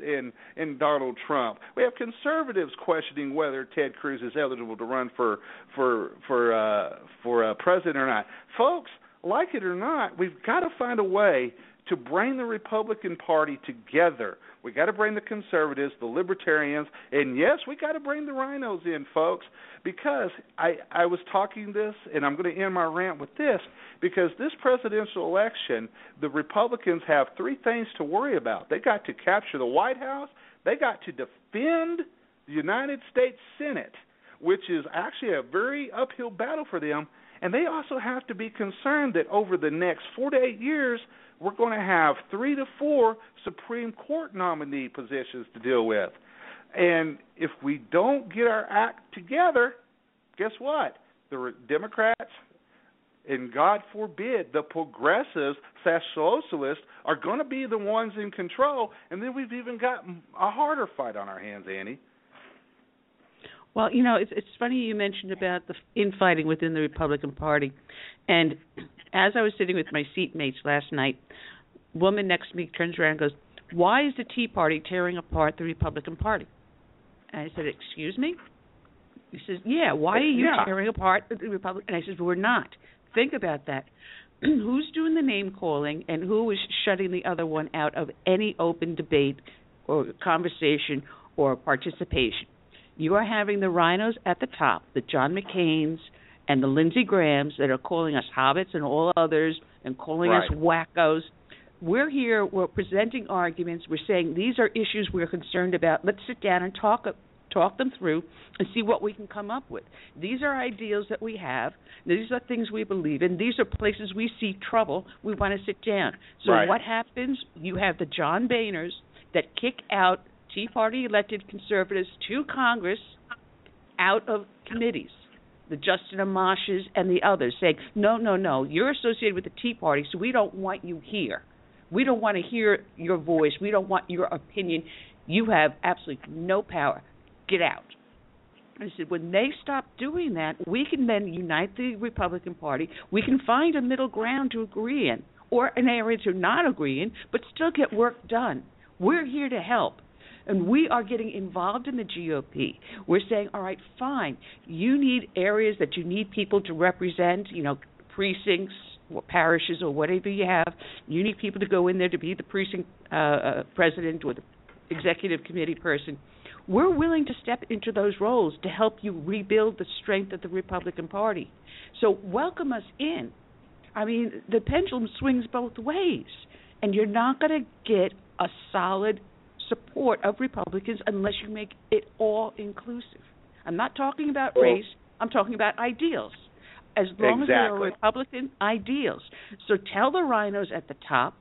and Donald Trump. We have conservatives questioning whether Ted Cruz is eligible to run for president or not. Folks, like it or not, we've got to find a way to bring the Republican Party together. We got to bring the conservatives, the libertarians, and yes, we got to bring the rhinos in, folks, because I was talking this, and I'm going to end my rant with this, because this presidential election, the Republicans have three things to worry about. They got to capture the White House, they got to defend the United States Senate, which is actually a very uphill battle for them, and they also have to be concerned that over the next 4 to 8 years, we're going to have 3 to 4 Supreme Court nominee positions to deal with. And if we don't get our act together, guess what? The Democrats, and God forbid, the progressives, socialists, are going to be the ones in control, and then we've even got a harder fight on our hands, Annie. Well, it's funny you mentioned about the infighting within the Republican Party. And as I was sitting with my seatmates last night, a woman next to me turns around and goes, "Why is the Tea Party tearing apart the Republican Party?" And I said, "Excuse me?" He says, "Yeah, why are you tearing apart the Republican?" And I said, "We're not. Think about that. Who's doing the name calling and who is shutting the other one out of any open debate or conversation or participation? You are having the rhinos at the top, the John McCains and the Lindsey Grahams that are calling us hobbits and all others and calling us wackos. We're here, we're presenting arguments, we're saying these are issues we're concerned about. Let's sit down and talk them through and see what we can come up with. These are ideals that we have. These are things we believe in. These are places we see trouble. We want to sit down." So what happens? You have the John Boehners that kick out Tea Party elected conservatives to Congress out of committees, the Justin Amash's and the others, saying, no, you're associated with the Tea Party, so we don't want you here. We don't want to hear your voice. We don't want your opinion. You have absolutely no power. Get out. I said, when they stop doing that, we can then unite the Republican Party. We can find a middle ground to agree in, or an area to not agree in, but still get work done. We're here to help. And we are getting involved in the GOP. We're saying, all right, fine. You need areas that you need people to represent, precincts, or parishes, or whatever you have. You need people to go in there to be the precinct president or the executive committee person. We're willing to step into those roles to help you rebuild the strength of the Republican Party. So welcome us in. I mean, the pendulum swings both ways, and you're not going to get a solid support of Republicans unless you make it all inclusive. I'm not talking about race. I'm talking about ideals. As long as there are Republican ideals. So tell the rhinos at the top,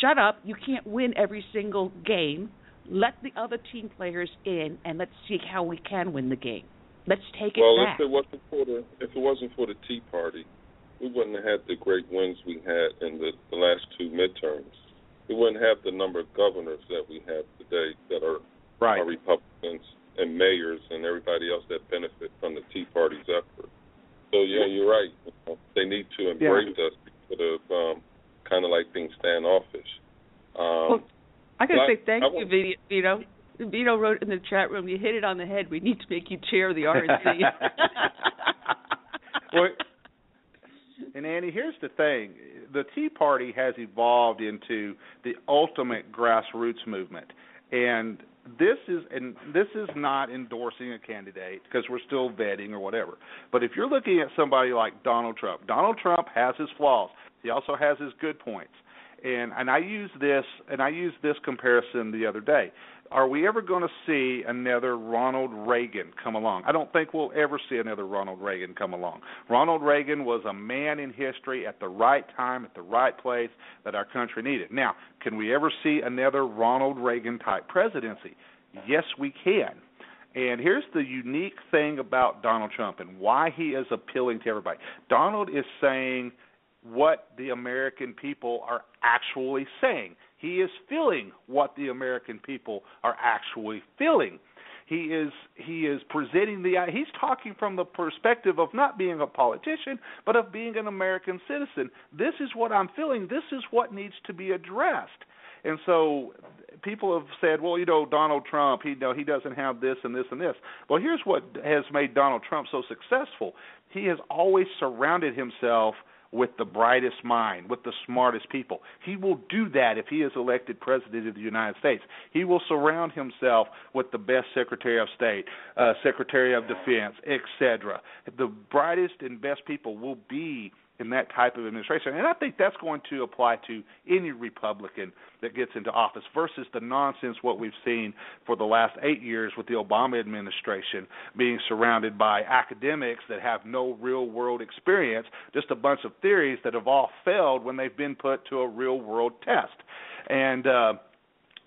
shut up, you can't win every single game. Let the other team players in, and let's see how we can win the game. Let's take it back. Well, if it wasn't for the Tea Party, we wouldn't have had the great wins we had in the last two midterms. We wouldn't have the number of governors that we have today that are Republicans and mayors and everybody else that benefit from the Tea Party's effort. So, yeah, you're right. They need to embrace us instead of kind of like being standoffish. Well, I got to say thank you, Vito. Vito wrote in the chat room, you hit it on the head. We need to make you chair of the RNC. Well, and Annie, here's the thing. The Tea Party has evolved into the ultimate grassroots movement. And this is not endorsing a candidate because we're still vetting or whatever. But if you're looking at somebody like Donald Trump has his flaws. He also has his good points. And I used this comparison the other day. Are we ever going to see another Ronald Reagan come along? I don't think we'll ever see another Ronald Reagan come along. Ronald Reagan was a man in history at the right time, at the right place that our country needed. Now, can we ever see another Ronald Reagan-type presidency? Yes, we can. And here's the unique thing about Donald Trump and why he is appealing to everybody. Donald is saying what the American people are actually saying. He is feeling what the American people are actually feeling. He is presenting he's talking from the perspective of not being a politician, but of being an American citizen. This is what I'm feeling. This is what needs to be addressed. And so people have said, well, Donald Trump, he doesn't have this and this and this. Well, here's what has made Donald Trump so successful. He has always surrounded himself with the brightest mind, with the smartest people. He will do that if he is elected president of the United States. He will surround himself with the best Secretary of State, Secretary of Defense, etc. The brightest and best people will be in that type of administration. And I think that's going to apply to any Republican that gets into office versus the nonsense what we've seen for the last 8 years with the Obama administration being surrounded by academics that have no real-world experience, just a bunch of theories that have all failed when they've been put to a real-world test. And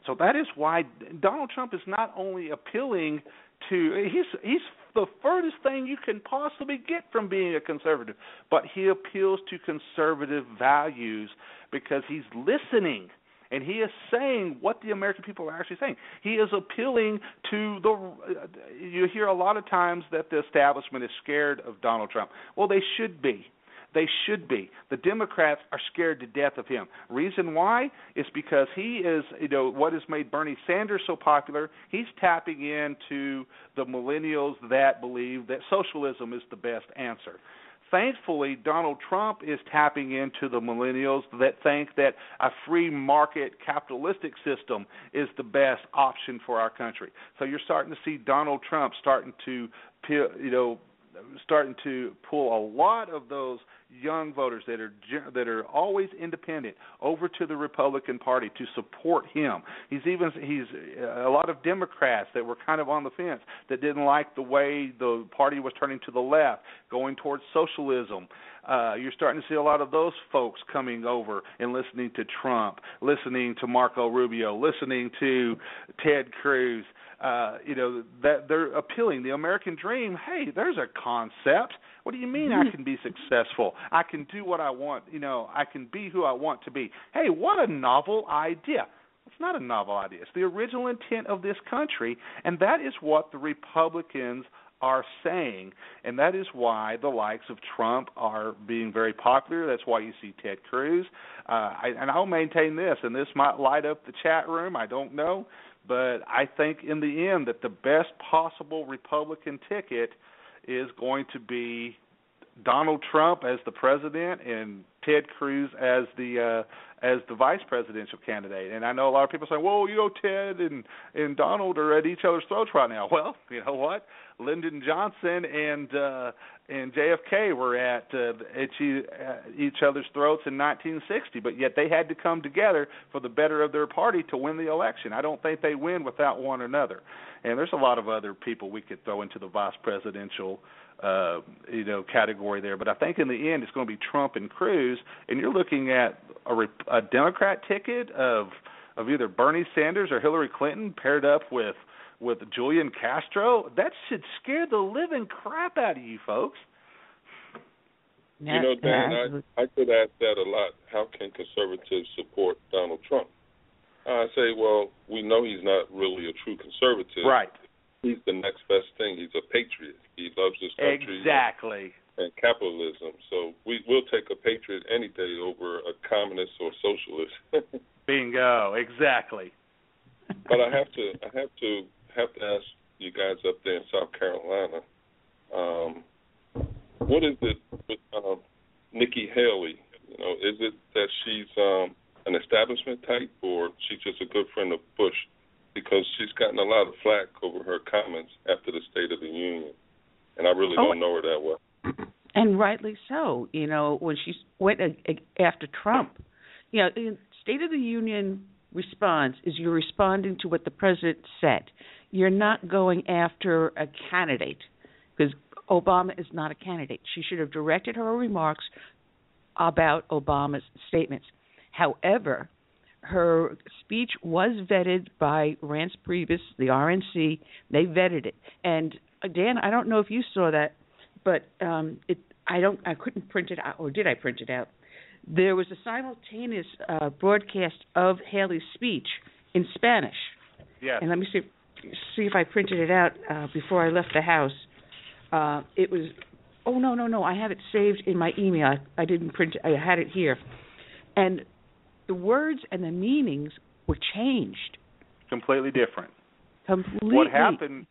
so that is why Donald Trump is not only appealing to he's the furthest thing you can possibly get from being a conservative, but he appeals to conservative values because he's listening and he is saying what the American people are actually saying. He is appealing to you hear a lot of times that the establishment is scared of Donald Trump. Well, they should be. They should be. The Democrats are scared to death of him. Reason why is because he is, what has made Bernie Sanders so popular. He's tapping into the millennials that believe that socialism is the best answer. Thankfully, Donald Trump is tapping into the millennials that think that a free market capitalistic system is the best option for our country. So you're starting to see Donald Trump starting to pull a lot of those young voters that are always independent over to the Republican Party to support him. He's a lot of Democrats that were kind of on the fence that didn't like the way the party was turning to the left, going towards socialism. You're starting to see a lot of those folks coming over and listening to Trump, listening to Marco Rubio, listening to Ted Cruz. That they're appealing. The American dream, hey, there's a concept. What do you mean I can be successful? I can do what I want. I can be who I want to be. Hey, what a novel idea. It's not a novel idea. It's the original intent of this country, and that is what the Republicans are saying, and that is why the likes of Trump are being very popular. That's why you see Ted Cruz. And I'll maintain this, and this might light up the chat room. I don't know. But I think in the end that the best possible Republican ticket is going to be Donald Trump as the president and Ted Cruz as the vice presidential candidate. And I know a lot of people say, well, Ted and Donald are at each other's throats right now. Well, you know what? Lyndon Johnson and JFK were at each other's throats in 1960, but yet they had to come together for the better of their party to win the election. I don't think they win without one another. And there's a lot of other people we could throw into the vice presidential category there. But I think in the end it's going to be Trump and Cruz, and you're looking at a Democrat ticket of either Bernie Sanders or Hillary Clinton paired up with Julian Castro. That should scare the living crap out of you folks. You know, Dan, I could ask that a lot. How can conservatives support Donald Trump? I say, well, we know he's not really a true conservative. Right. He's the next best thing. He's a patriot. He loves his country. Exactly. And capitalism. So we'll take a patriot any day over a communist or socialist. Bingo. Exactly. But I have to ask you guys up there in South Carolina, what is it with Nikki Haley? You know, is it that she's an establishment type, or she's just a good friend of Bush? Because she's gotten a lot of flack over her comments after the State of the Union, and I really don't know her that well. And rightly so. You know, when she went after Trump, you know, State of the Union response is you're responding to what the president said. You're not going after a candidate, because Obama is not a candidate. She should have directed her remarks about Obama's statements. However, her speech was vetted by Reince Priebus, the RNC. They vetted it. And Dan, I don't know if you saw that, but I couldn't print it out, or did I print it out? There was a simultaneous broadcast of Haley's speech in Spanish. Yes. And let me see if I printed it out before I left the house. It was, no, I have it saved in my email. I didn't print it. I had it here. And the words and the meanings were changed. Completely different. Completely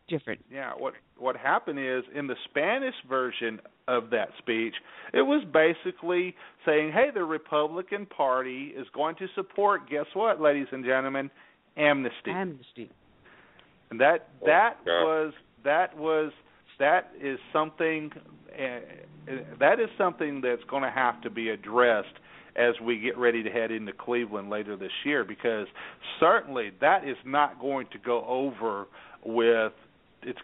different. Yeah, what happened is in the Spanish version of that speech, it was basically saying, hey, the Republican Party is going to support, guess what, ladies and gentlemen, amnesty. Amnesty. And that is something that's going to have to be addressed as we get ready to head into Cleveland later this year, because certainly that is not going to go over with it's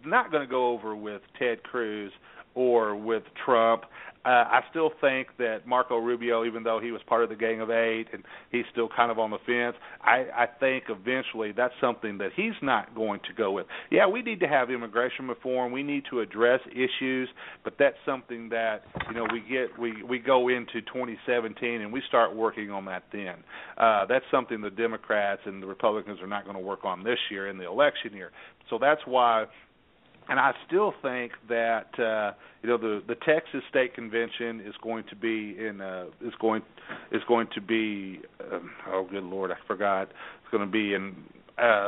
not going to go over with Ted Cruz or with Trump. I still think that Marco Rubio, even though he was part of the Gang of Eight and he's still kind of on the fence, I think eventually that's something that he's not going to go with. Yeah, we need to have immigration reform. We need to address issues, but that's something that, you know, we go into 2017 and we start working on that then. That's something the Democrats and the Republicans are not going to work on this year in the election year. So that's why. And I still think that the Texas State Convention is going to be oh good Lord, I forgot. It's going to be in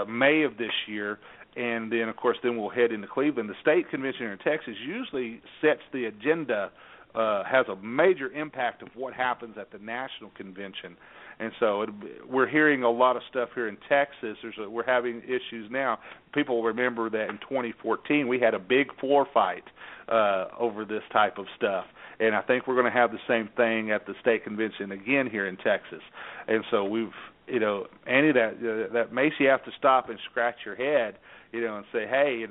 May of this year, and then of course we'll head into Cleveland. The State Convention in Texas usually sets the agenda, has a major impact of what happens at the national convention. And so we're hearing a lot of stuff here in Texas. We're having issues now. People remember that in 2014 we had a big floor fight over this type of stuff. And I think we're going to have the same thing at the state convention again here in Texas. And so Andy, that makes you have to stop and scratch your head, and say, hey,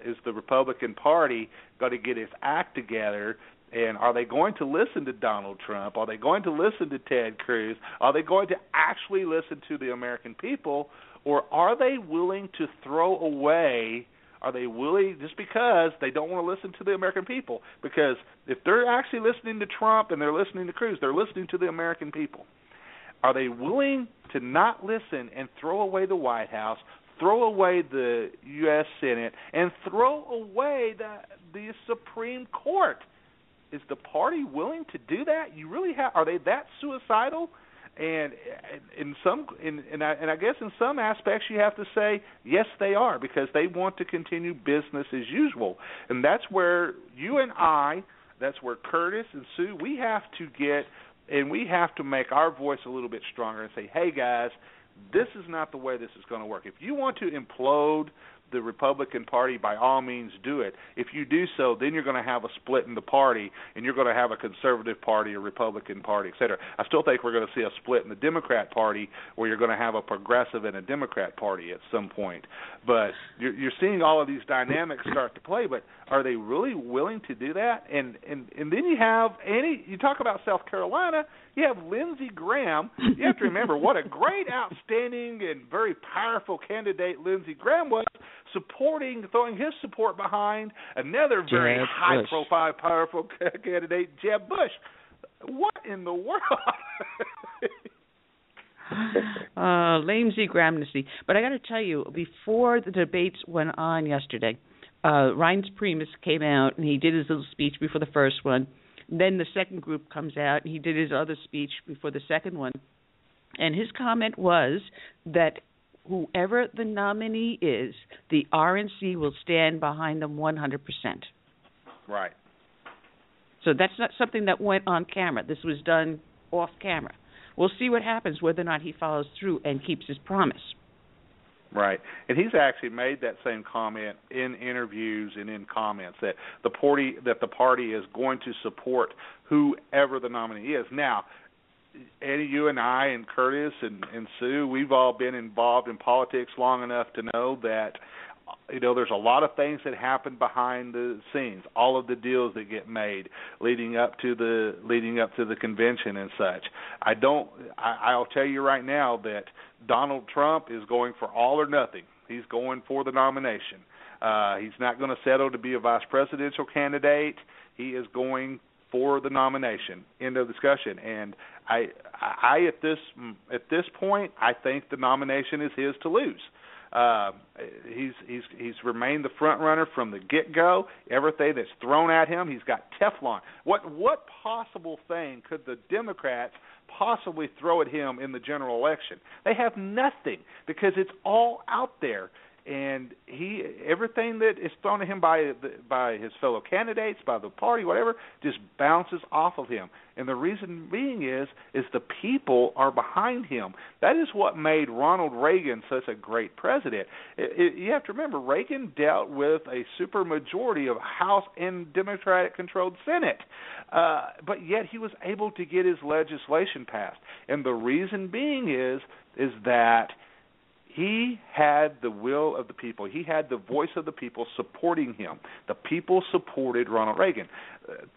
is the Republican Party going to get its act together? And are they going to listen to Donald Trump? Are they going to listen to Ted Cruz? Are they going to actually listen to the American people? Or are they willing to throw away, just because they don't want to listen to the American people? Because if they're actually listening to Trump and they're listening to Cruz, they're listening to the American people. Are they willing to not listen and throw away the White House, throw away the U.S. Senate, and throw away the Supreme Court? Is the party willing to do that? You really are they that suicidal? And I guess in some aspects you have to say yes, they are, because they want to continue business as usual, and that's where you and I That's where Curtis and Sue, we have to make our voice a little bit stronger and say, hey, guys, this is not the way this is going to work. If you want to implode the Republican Party, by all means do it. If you do so, then you're going to have a split in the party, and you're going to have a conservative party, a Republican Party, et cetera. I still think we're going to see a split in the Democrat Party where you're going to have a progressive and a Democrat Party at some point. But you're seeing all of these dynamics start to play, but are they really willing to do that? And then you talk about South Carolina, you have Lindsey Graham. You have to remember what a great, outstanding, and very powerful candidate Lindsey Graham was, throwing his support behind another very high-profile, powerful candidate, Jeb Bush. What in the world? Lindsey Graham. But I got to tell you, before the debates went on yesterday, Reince Priebus came out and he did his little speech before the first one. Then the second group comes out and he did his other speech before the second one. And his comment was that whoever the nominee is, the RNC will stand behind them 100%. Right. So that's not something that went on camera. This was done off camera. We'll see what happens, whether or not he follows through and keeps his promise. Right. And he's actually made that same comment in interviews and in comments that the party is going to support whoever the nominee is. Now, Eddie, you and I and Curtis and Sue, we've all been involved in politics long enough to know that, there's a lot of things that happen behind the scenes, all of the deals that get made leading up to the convention and such. I'll tell you right now that Donald Trump is going for all or nothing. He's going for the nomination. He's not going to settle to be a vice presidential candidate. He is going for the nomination. End of discussion. And I at this point, I think the nomination is his to lose. He's remained the front runner from the get-go. Everything that's thrown at him, he's got Teflon. What possible thing could the Democrats possibly throw at him in the general election? They have nothing because it's all out there. And everything that is thrown at him by his fellow candidates, by the party, whatever, just bounces off of him. And the reason being is the people are behind him. That is what made Ronald Reagan such a great president. You have to remember, Reagan dealt with a supermajority of House and Democratic-controlled Senate, but yet he was able to get his legislation passed. And the reason being is that he had the will of the people. He had the voice of the people supporting him. The people supported Ronald Reagan.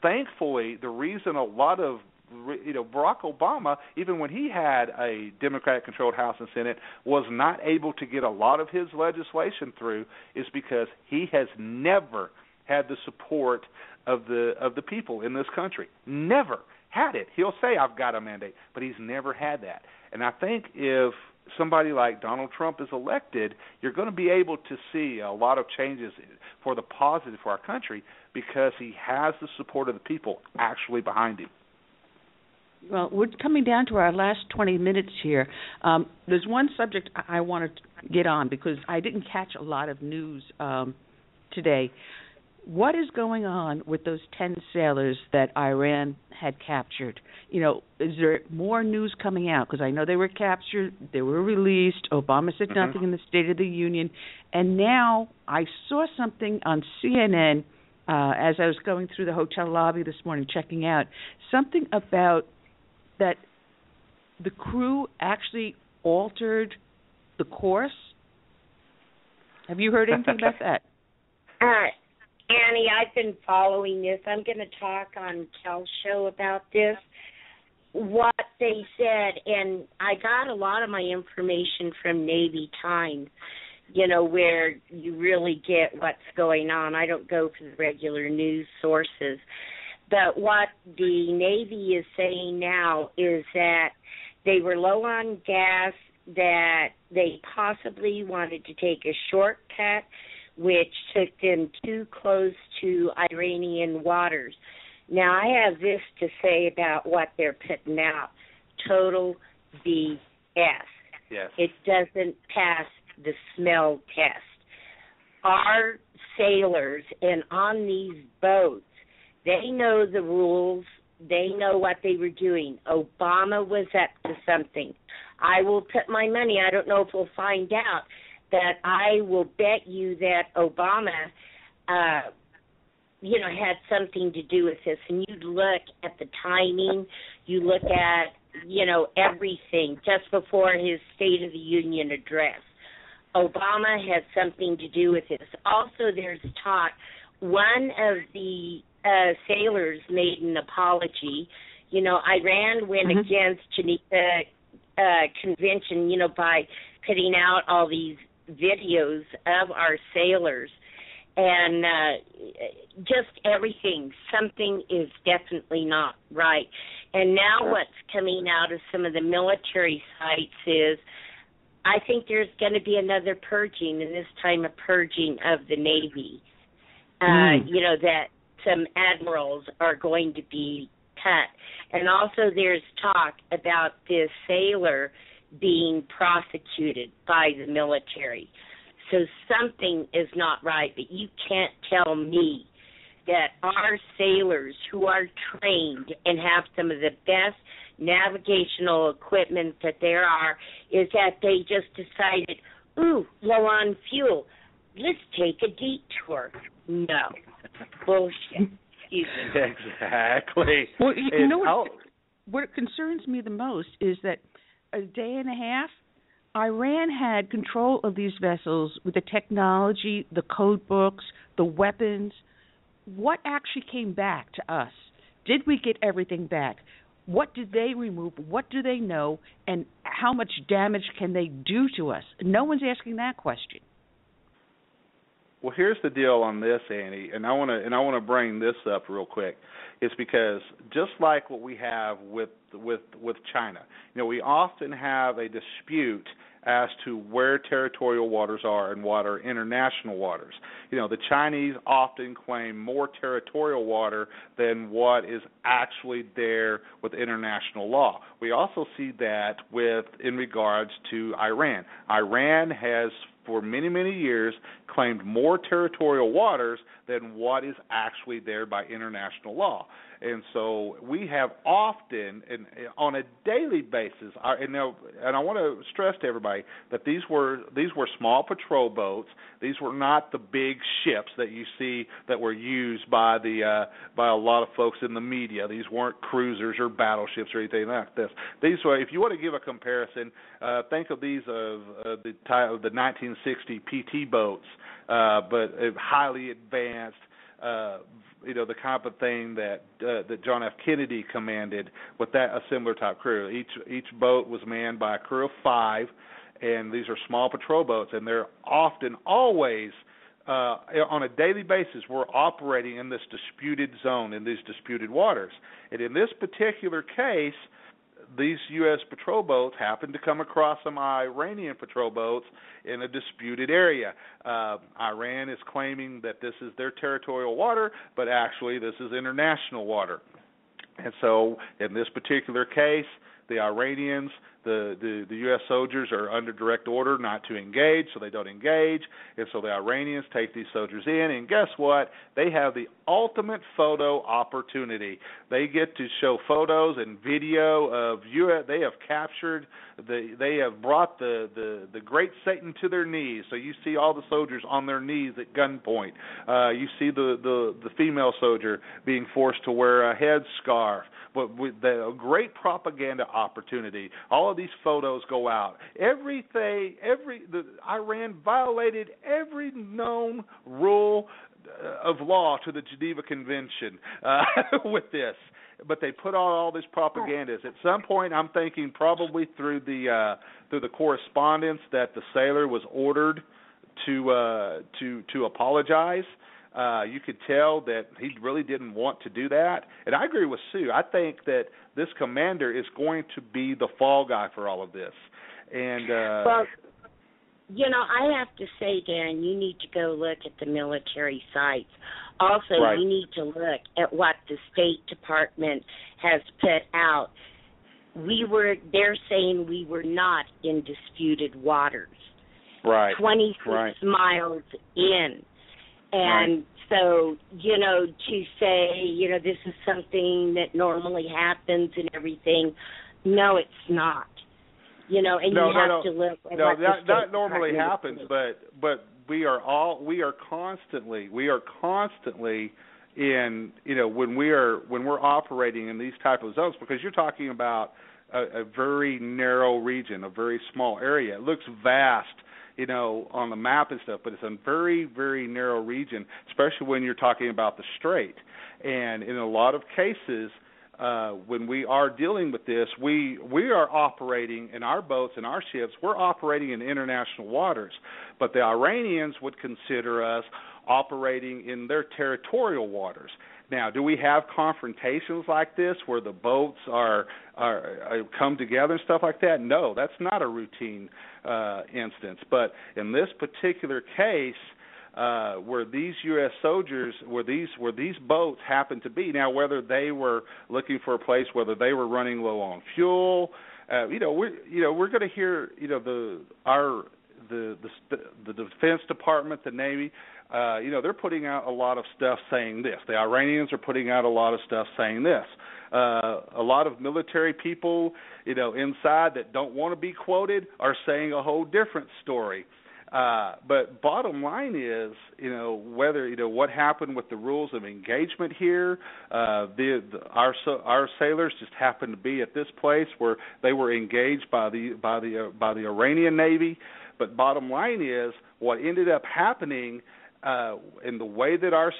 Thankfully, the reason a lot of Barack Obama, even when he had a Democratic-controlled House and Senate, was not able to get a lot of his legislation through is because he has never had the support of the people in this country. Never had it. He'll say, I've got a mandate, but he's never had that. And I think if somebody like Donald Trump is elected, you're going to be able to see a lot of changes for the positive for our country because he has the support of the people actually behind him. Well, we're coming down to our last 20 minutes here. There's one subject I want to get on because I didn't catch a lot of news today. What is going on with those 10 sailors that Iran had captured? Is there more news coming out? Because I know they were captured, they were released, Obama said nothing in the State of the Union, and now I saw something on CNN as I was going through the hotel lobby this morning checking out, something about that the crew actually altered the course. Have you heard anything about that? Annie, I've been following this. I'm going to talk on Kel's show about this, what they said, and I got a lot of my information from Navy Times, where you really get what's going on. I don't go for the regular news sources. But what the Navy is saying now is that they were low on gas, that they possibly wanted to take a shortcut, which took them too close to Iranian waters. Now, I have this to say about what they're putting out. Total BS. Yes. It doesn't pass the smell test. Our sailors and on these boats, They know the rules. They know what they were doing. Obama was up to something. I will put my money, I don't know if we'll find out, that I will bet you that Obama, had something to do with this. And you look at the timing, you look at, everything just before his State of the Union address. Obama had something to do with this. Also, there's talk, one of the sailors made an apology. Iran went against Geneva Convention, by putting out all these videos of our sailors. And just everything, something is definitely not right. And now what's coming out of some of the military sites is, I think there's going to be another purging, and this time a purging of the Navy. That some admirals are going to be cut. And also there's talk about this sailor being prosecuted by the military. So something is not right, but you can't tell me that our sailors who are trained and have some of the best navigational equipment that there are, is that they just decided, low on fuel, let's take a detour. No. Bullshit. Exactly. Well, what concerns me the most is that a day and a half, Iran had control of these vessels with the technology, the code books, the weapons. What actually came back to us? Did we get everything back? What did they remove? What do they know? And how much damage can they do to us? No one's asking that question. Well, here's the deal on this, Annie, and I want to bring this up real quick. It's because just like what we have with China, we often have a dispute as to where territorial waters are and what are international waters. The Chinese often claim more territorial water than what is actually there with international law. We also see that in regards to Iran. Iran has for many, many years claimed more territorial waters than what is actually there by international law. And so we have often, and on a daily basis, and I want to stress to everybody that these were small patrol boats. These were not the big ships that you see that were used by a lot of folks in the media. These weren't cruisers or battleships or anything like this. These were, if you want to give a comparison, think of these of the 1960 PT boats, but highly advanced. The kind of thing that John F. Kennedy commanded with a similar type crew. Each boat was manned by a crew of 5, and these are small patrol boats, and they're often always on a daily basis we're operating in this disputed zone, in these disputed waters. And in this particular case, these U.S. patrol boats happened to come across some Iranian patrol boats in a disputed area. Iran is claiming that this is their territorial water, but actually this is international water. And so in this particular case, the Iranians, the U.S. soldiers are under direct order not to engage, so they don't engage. And so the Iranians take these soldiers in, and guess what? They have the ultimate photo opportunity. They get to show photos and video of U.S. They have captured, they have brought the great Satan to their knees. So you see all the soldiers on their knees at gunpoint. You see the female soldier being forced to wear a headscarf. But with the great propaganda opportunity, all of these photos go out. Iran violated every known rule of law to the Geneva Convention with this. But they put on all this propaganda. At some point, I'm thinking probably through the correspondence that the sailor was ordered to apologize. You could tell that he really didn't want to do that. And I agree with Sue. I think that this commander is going to be the fall guy for all of this. And well, I have to say, Dan, you need to go look at the military sites. Also, right. You need to look at what the State Department has put out. They're saying we were not in disputed waters. Right. 26 miles in. And So, to say, this is something that normally happens and everything, no, it's not. And you have to look at what the State that normally Department happens, but we are constantly in, when we're operating in these type of zones, because you're talking about a very narrow region, a very small area. It looks vast, on the map and stuff, but it's a very, very narrow region, especially when you're talking about the strait. And in a lot of cases, when we are dealing with this, we are operating in our boats and our ships, we're operating in international waters. But the Iranians would consider us operating in their territorial waters. Now, do we have confrontations like this where the boats are come together and stuff like that? No, that's not a routine instance. But in this particular case, where these U.S. soldiers, where these boats happened to be, now whether they were looking for a place, whether they were running low on fuel, we're going to hear, the Defense Department, the Navy. They're putting out a lot of stuff saying this. The Iranians are putting out a lot of stuff saying this. A lot of military people, inside that don't want to be quoted are saying a whole different story. But bottom line is, whether, what happened with the rules of engagement here, our sailors just happened to be at this place where they were engaged by the Iranian Navy. But bottom line is, what ended up happening, in the way that our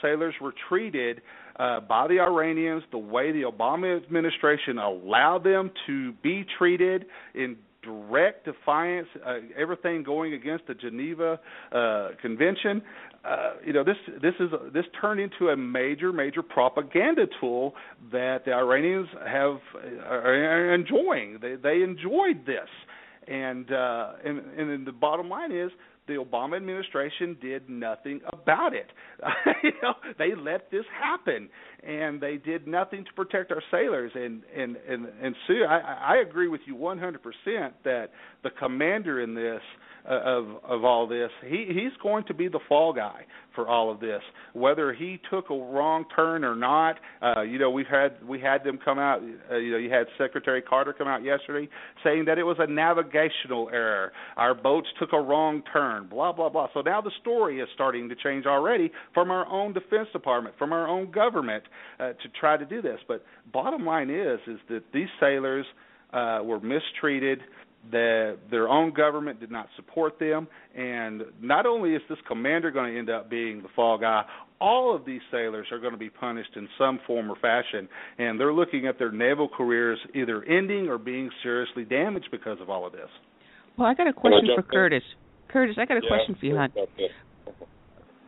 sailors were treated by the Iranians, the way the Obama administration allowed them to be treated in direct defiance, everything going against the Geneva Convention. This turned into a major propaganda tool that the Iranians are enjoying. They enjoyed this, and the bottom line is, the Obama administration did nothing about it. They let this happen, and they did nothing to protect our sailors. And Sue, I agree with you 100% that the commander in this of all this, he's going to be the fall guy for all of this. Whether he took a wrong turn or not, we had them come out. You had Secretary Carter come out yesterday saying that it was a navigational error. Our boats took a wrong turn. Blah blah blah. So now the story is starting to change already from our own Defense Department, from our own government, to try to do this. But bottom line is that these sailors were mistreated. Their own government did not support them, and not only is this commander going to end up being the fall guy, all of these sailors are going to be punished in some form or fashion, and they're looking at their naval careers either ending or being seriously damaged because of all of this. Well, I got a question for Curtis. Curtis, I got a question for you, hon.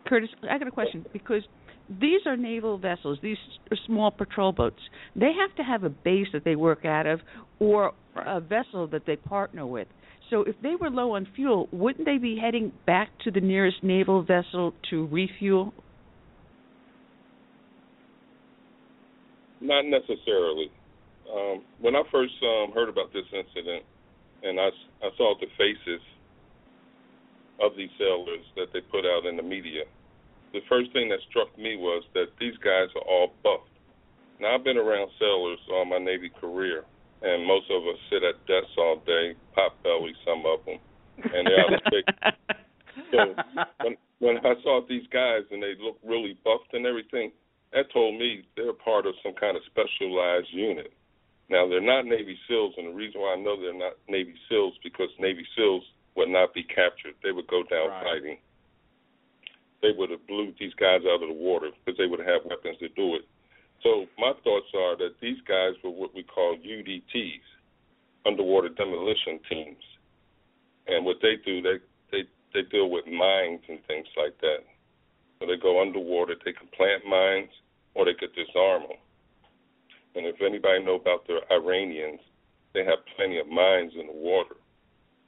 Curtis, I got a question, because these are naval vessels. These are small patrol boats. They have to have a base that they work out of or a vessel that they partner with. So if they were low on fuel, wouldn't they be heading back to the nearest naval vessel to refuel? Not necessarily. When I first heard about this incident and I saw the faces of these sailors that they put out in the media, the first thing that struck me was that these guys are all buffed. Now, I've been around sailors all my Navy career, and most of us sit at desks all day, pot belly, some of them, and they're out of shape. So when I saw these guys and they look really buffed and everything, that told me they're part of some kind of specialized unit. Now, they're not Navy SEALs, and the reason why I know they're not Navy SEALs because Navy SEALs would not be captured. They would go down fighting. They would have blew these guys out of the water because they would have weapons to do it. So my thoughts are that these guys were what we call UDTs, underwater demolition teams. And what they do, they deal with mines and things like that. So they go underwater, they can plant mines or they could disarm them. And if anybody know about the Iranians, they have plenty of mines in the water.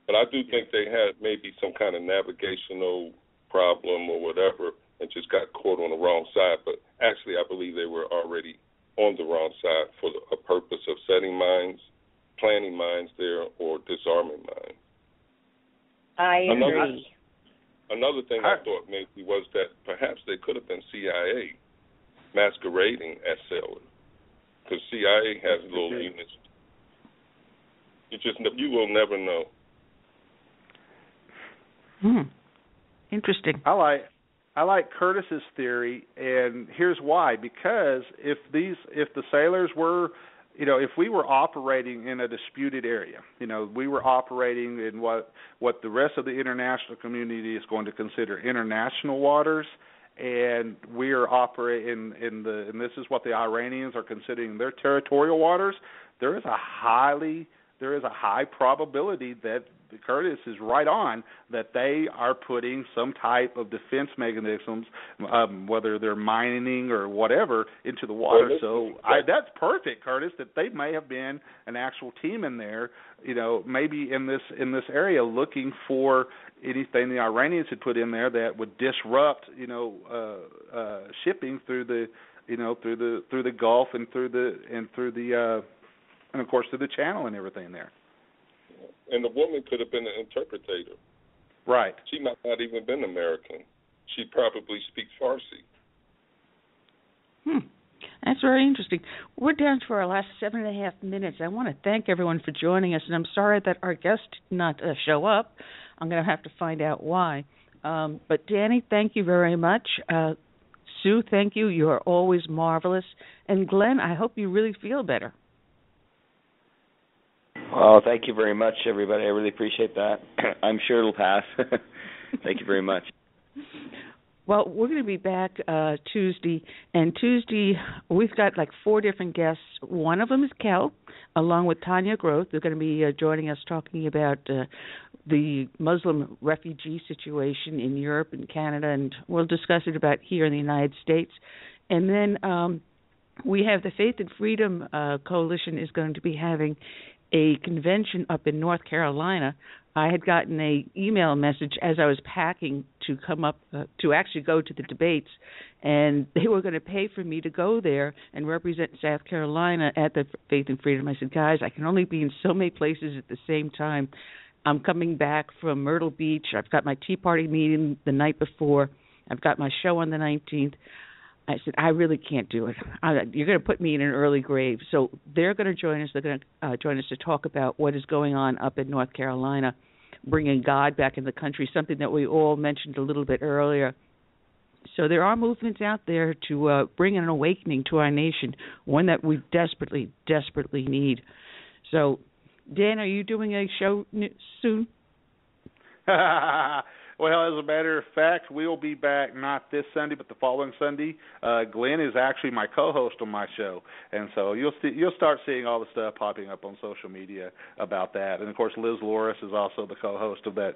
But I do think they had maybe some kind of navigational problem or whatever and just got caught on the wrong side. But actually, I believe they were already on the wrong side for a purpose of setting mines, planting mines there, or disarming mines. I agree. Another thing I thought maybe was that perhaps they could have been CIA masquerading as sailors, because CIA has little units. You will never know. Interesting. I like Curtis's theory, and here's why. Because if the sailors were, if we were operating in a disputed area, we were operating in what the rest of the international community is going to consider international waters, and we are operating and this is what the Iranians are considering their territorial waters, there is a high probability that Curtis is right on that they are putting some type of defense mechanisms, whether they're mining or whatever, into the water. That's perfect, Curtis, that they may have been an actual team in there, maybe in this area looking for anything the Iranians had put in there that would disrupt, shipping through the Gulf and and of course through the channel and everything there. And the woman could have been an interpreter. Right. She might not even been American. She probably speaks Farsi. That's very interesting. We're down to our last 7.5 minutes. I want to thank everyone for joining us, and I'm sorry that our guest did not show up. I'm going to have to find out why. But Danny, thank you very much. Sue, thank you. You are always marvelous. And Glenn, I hope you really feel better. Well, thank you very much, everybody. I really appreciate that. I'm sure it'll pass. Thank you very much. Well, we're going to be back Tuesday, and Tuesday we've got like 4 different guests. One of them is Kel, along with Tanya Groth. They're going to be joining us talking about the Muslim refugee situation in Europe and Canada, and we'll discuss it about here in the United States. And then we have the Faith and Freedom Coalition is going to be having a convention up in North Carolina. I had gotten an email message as I was packing to come up to actually go to the debates, and they were going to pay for me to go there and represent South Carolina at the Faith and Freedom. I said, guys, I can only be in so many places at the same time. I'm coming back from Myrtle Beach. I've got my Tea Party meeting the night before. I've got my show on the 19th. I said, I really can't do it. You're going to put me in an early grave. So they're going to join us. They're going to join us to talk about what is going on up in North Carolina, bringing God back in the country, something that we all mentioned a little bit earlier. So there are movements out there to bring an awakening to our nation, one that we desperately, desperately need. So, Dan, are you doing a show soon? Well, as a matter of fact, we'll be back not this Sunday, but the following Sunday. Glenn is actually my co-host on my show, and so you'll start seeing all the stuff popping up on social media about that. And of course, Liz Loris is also the co-host of that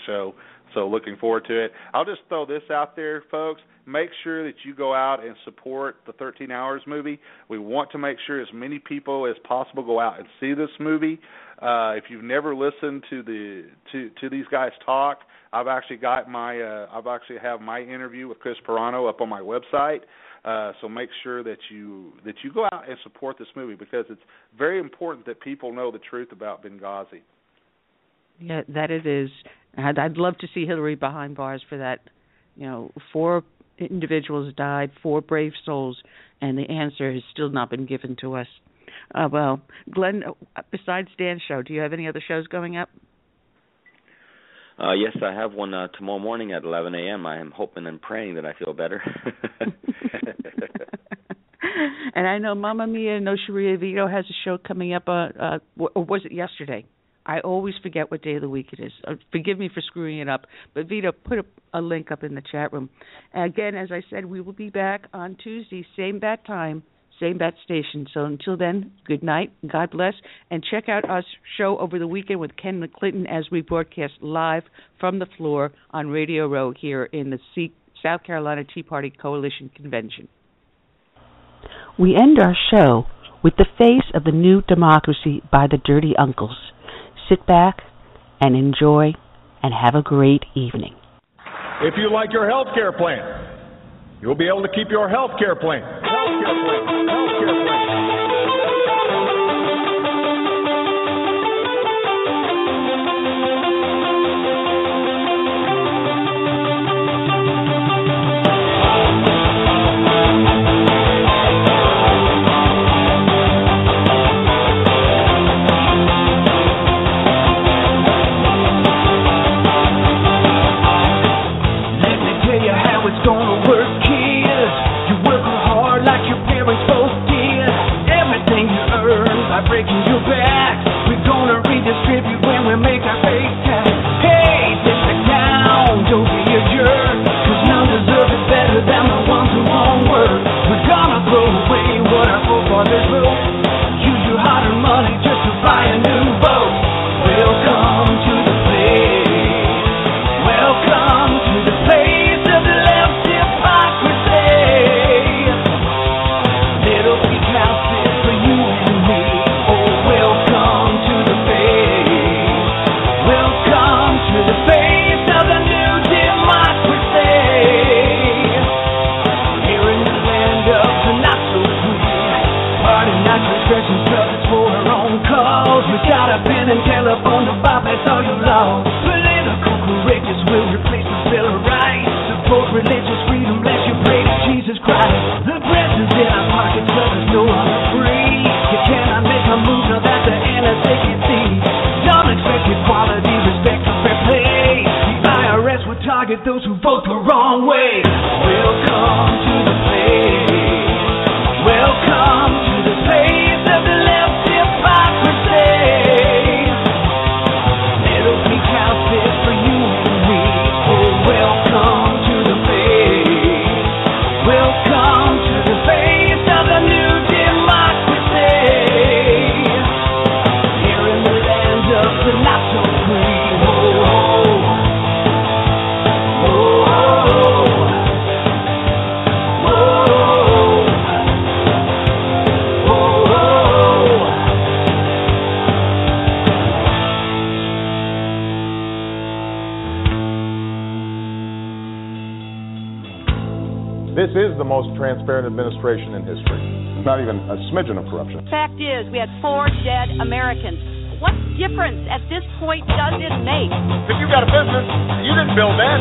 show. So looking forward to it. I'll just throw this out there, folks. Make sure that you go out and support the 13 Hours movie. We want to make sure as many people as possible go out and see this movie. If you've never listened to these guys talk, I've actually have my interview with Chris Pirano up on my website. So make sure that you go out and support this movie, because it's very important that people know the truth about Benghazi. Yeah, that it is. I'd love to see Hillary behind bars for that. 4 individuals died, 4 brave souls, and the answer has still not been given to us. Well, Glenn, besides Dan's show, do you have any other shows going up? Yes, I have one tomorrow morning at 11 a.m. I am hoping and praying that I feel better. And I know Mamma Mia No Sharia Vito has a show coming up, or was it yesterday? I always forget what day of the week it is. Forgive me for screwing it up. But Vito, put a link up in the chat room. Again, as I said, we will be back on Tuesday, same bat time, same bat station. So until then, good night, God bless, and check out our show over the weekend with Ken McClinton as we broadcast live from the floor on Radio Row here in the South Carolina Tea Party Coalition Convention. We end our show with The Face of the New Democracy by the Dirty Uncles. Sit back and enjoy and have a great evening. If you like your health care plan, you'll be able to keep your health care plan. Health care plan. Health care plan. like your parents both did. Everything you earn by breaking your back, we're gonna redistribute when we make our pay tax. Hey, sit back down, don't be a jerk, 'cause none deserve it better than the ones who won't work. We're gonna throw away what our forefathers wrote. Use your hard-earned money just to buy a new boat. Welcome to the place. Welcome to the place of the left hypocrisy. Little peak houses for you and me. Oh, welcome to the face. Welcome to the face of the new democracy. Here in the land of the not so free. Party not transgression, it's for our own cause. We got a pen and telephone to bypass all your laws. Political correctness will replace the Bill of Rights. Support religious freedom, bless you, pray to Jesus Christ. The presence in our pockets, but there's no other free. You cannot make a move now that the NSA can see. Don't expect equality, respect, and fair play. The IRS will target those who vote the wrong way. Welcome to the place. Welcome to the place of the left hypocrisy. Little pink houses for you and me. Oh, welcome to the face. Welcome to the face of the new democracy. Here in the land of the not so free. Whoa, whoa, whoa, whoa. This is the most transparent administration in history. Not even a smidgen of corruption. Fact is, we had 4 dead Americans. What difference at this point does it make? If you've got a business, you didn't build that.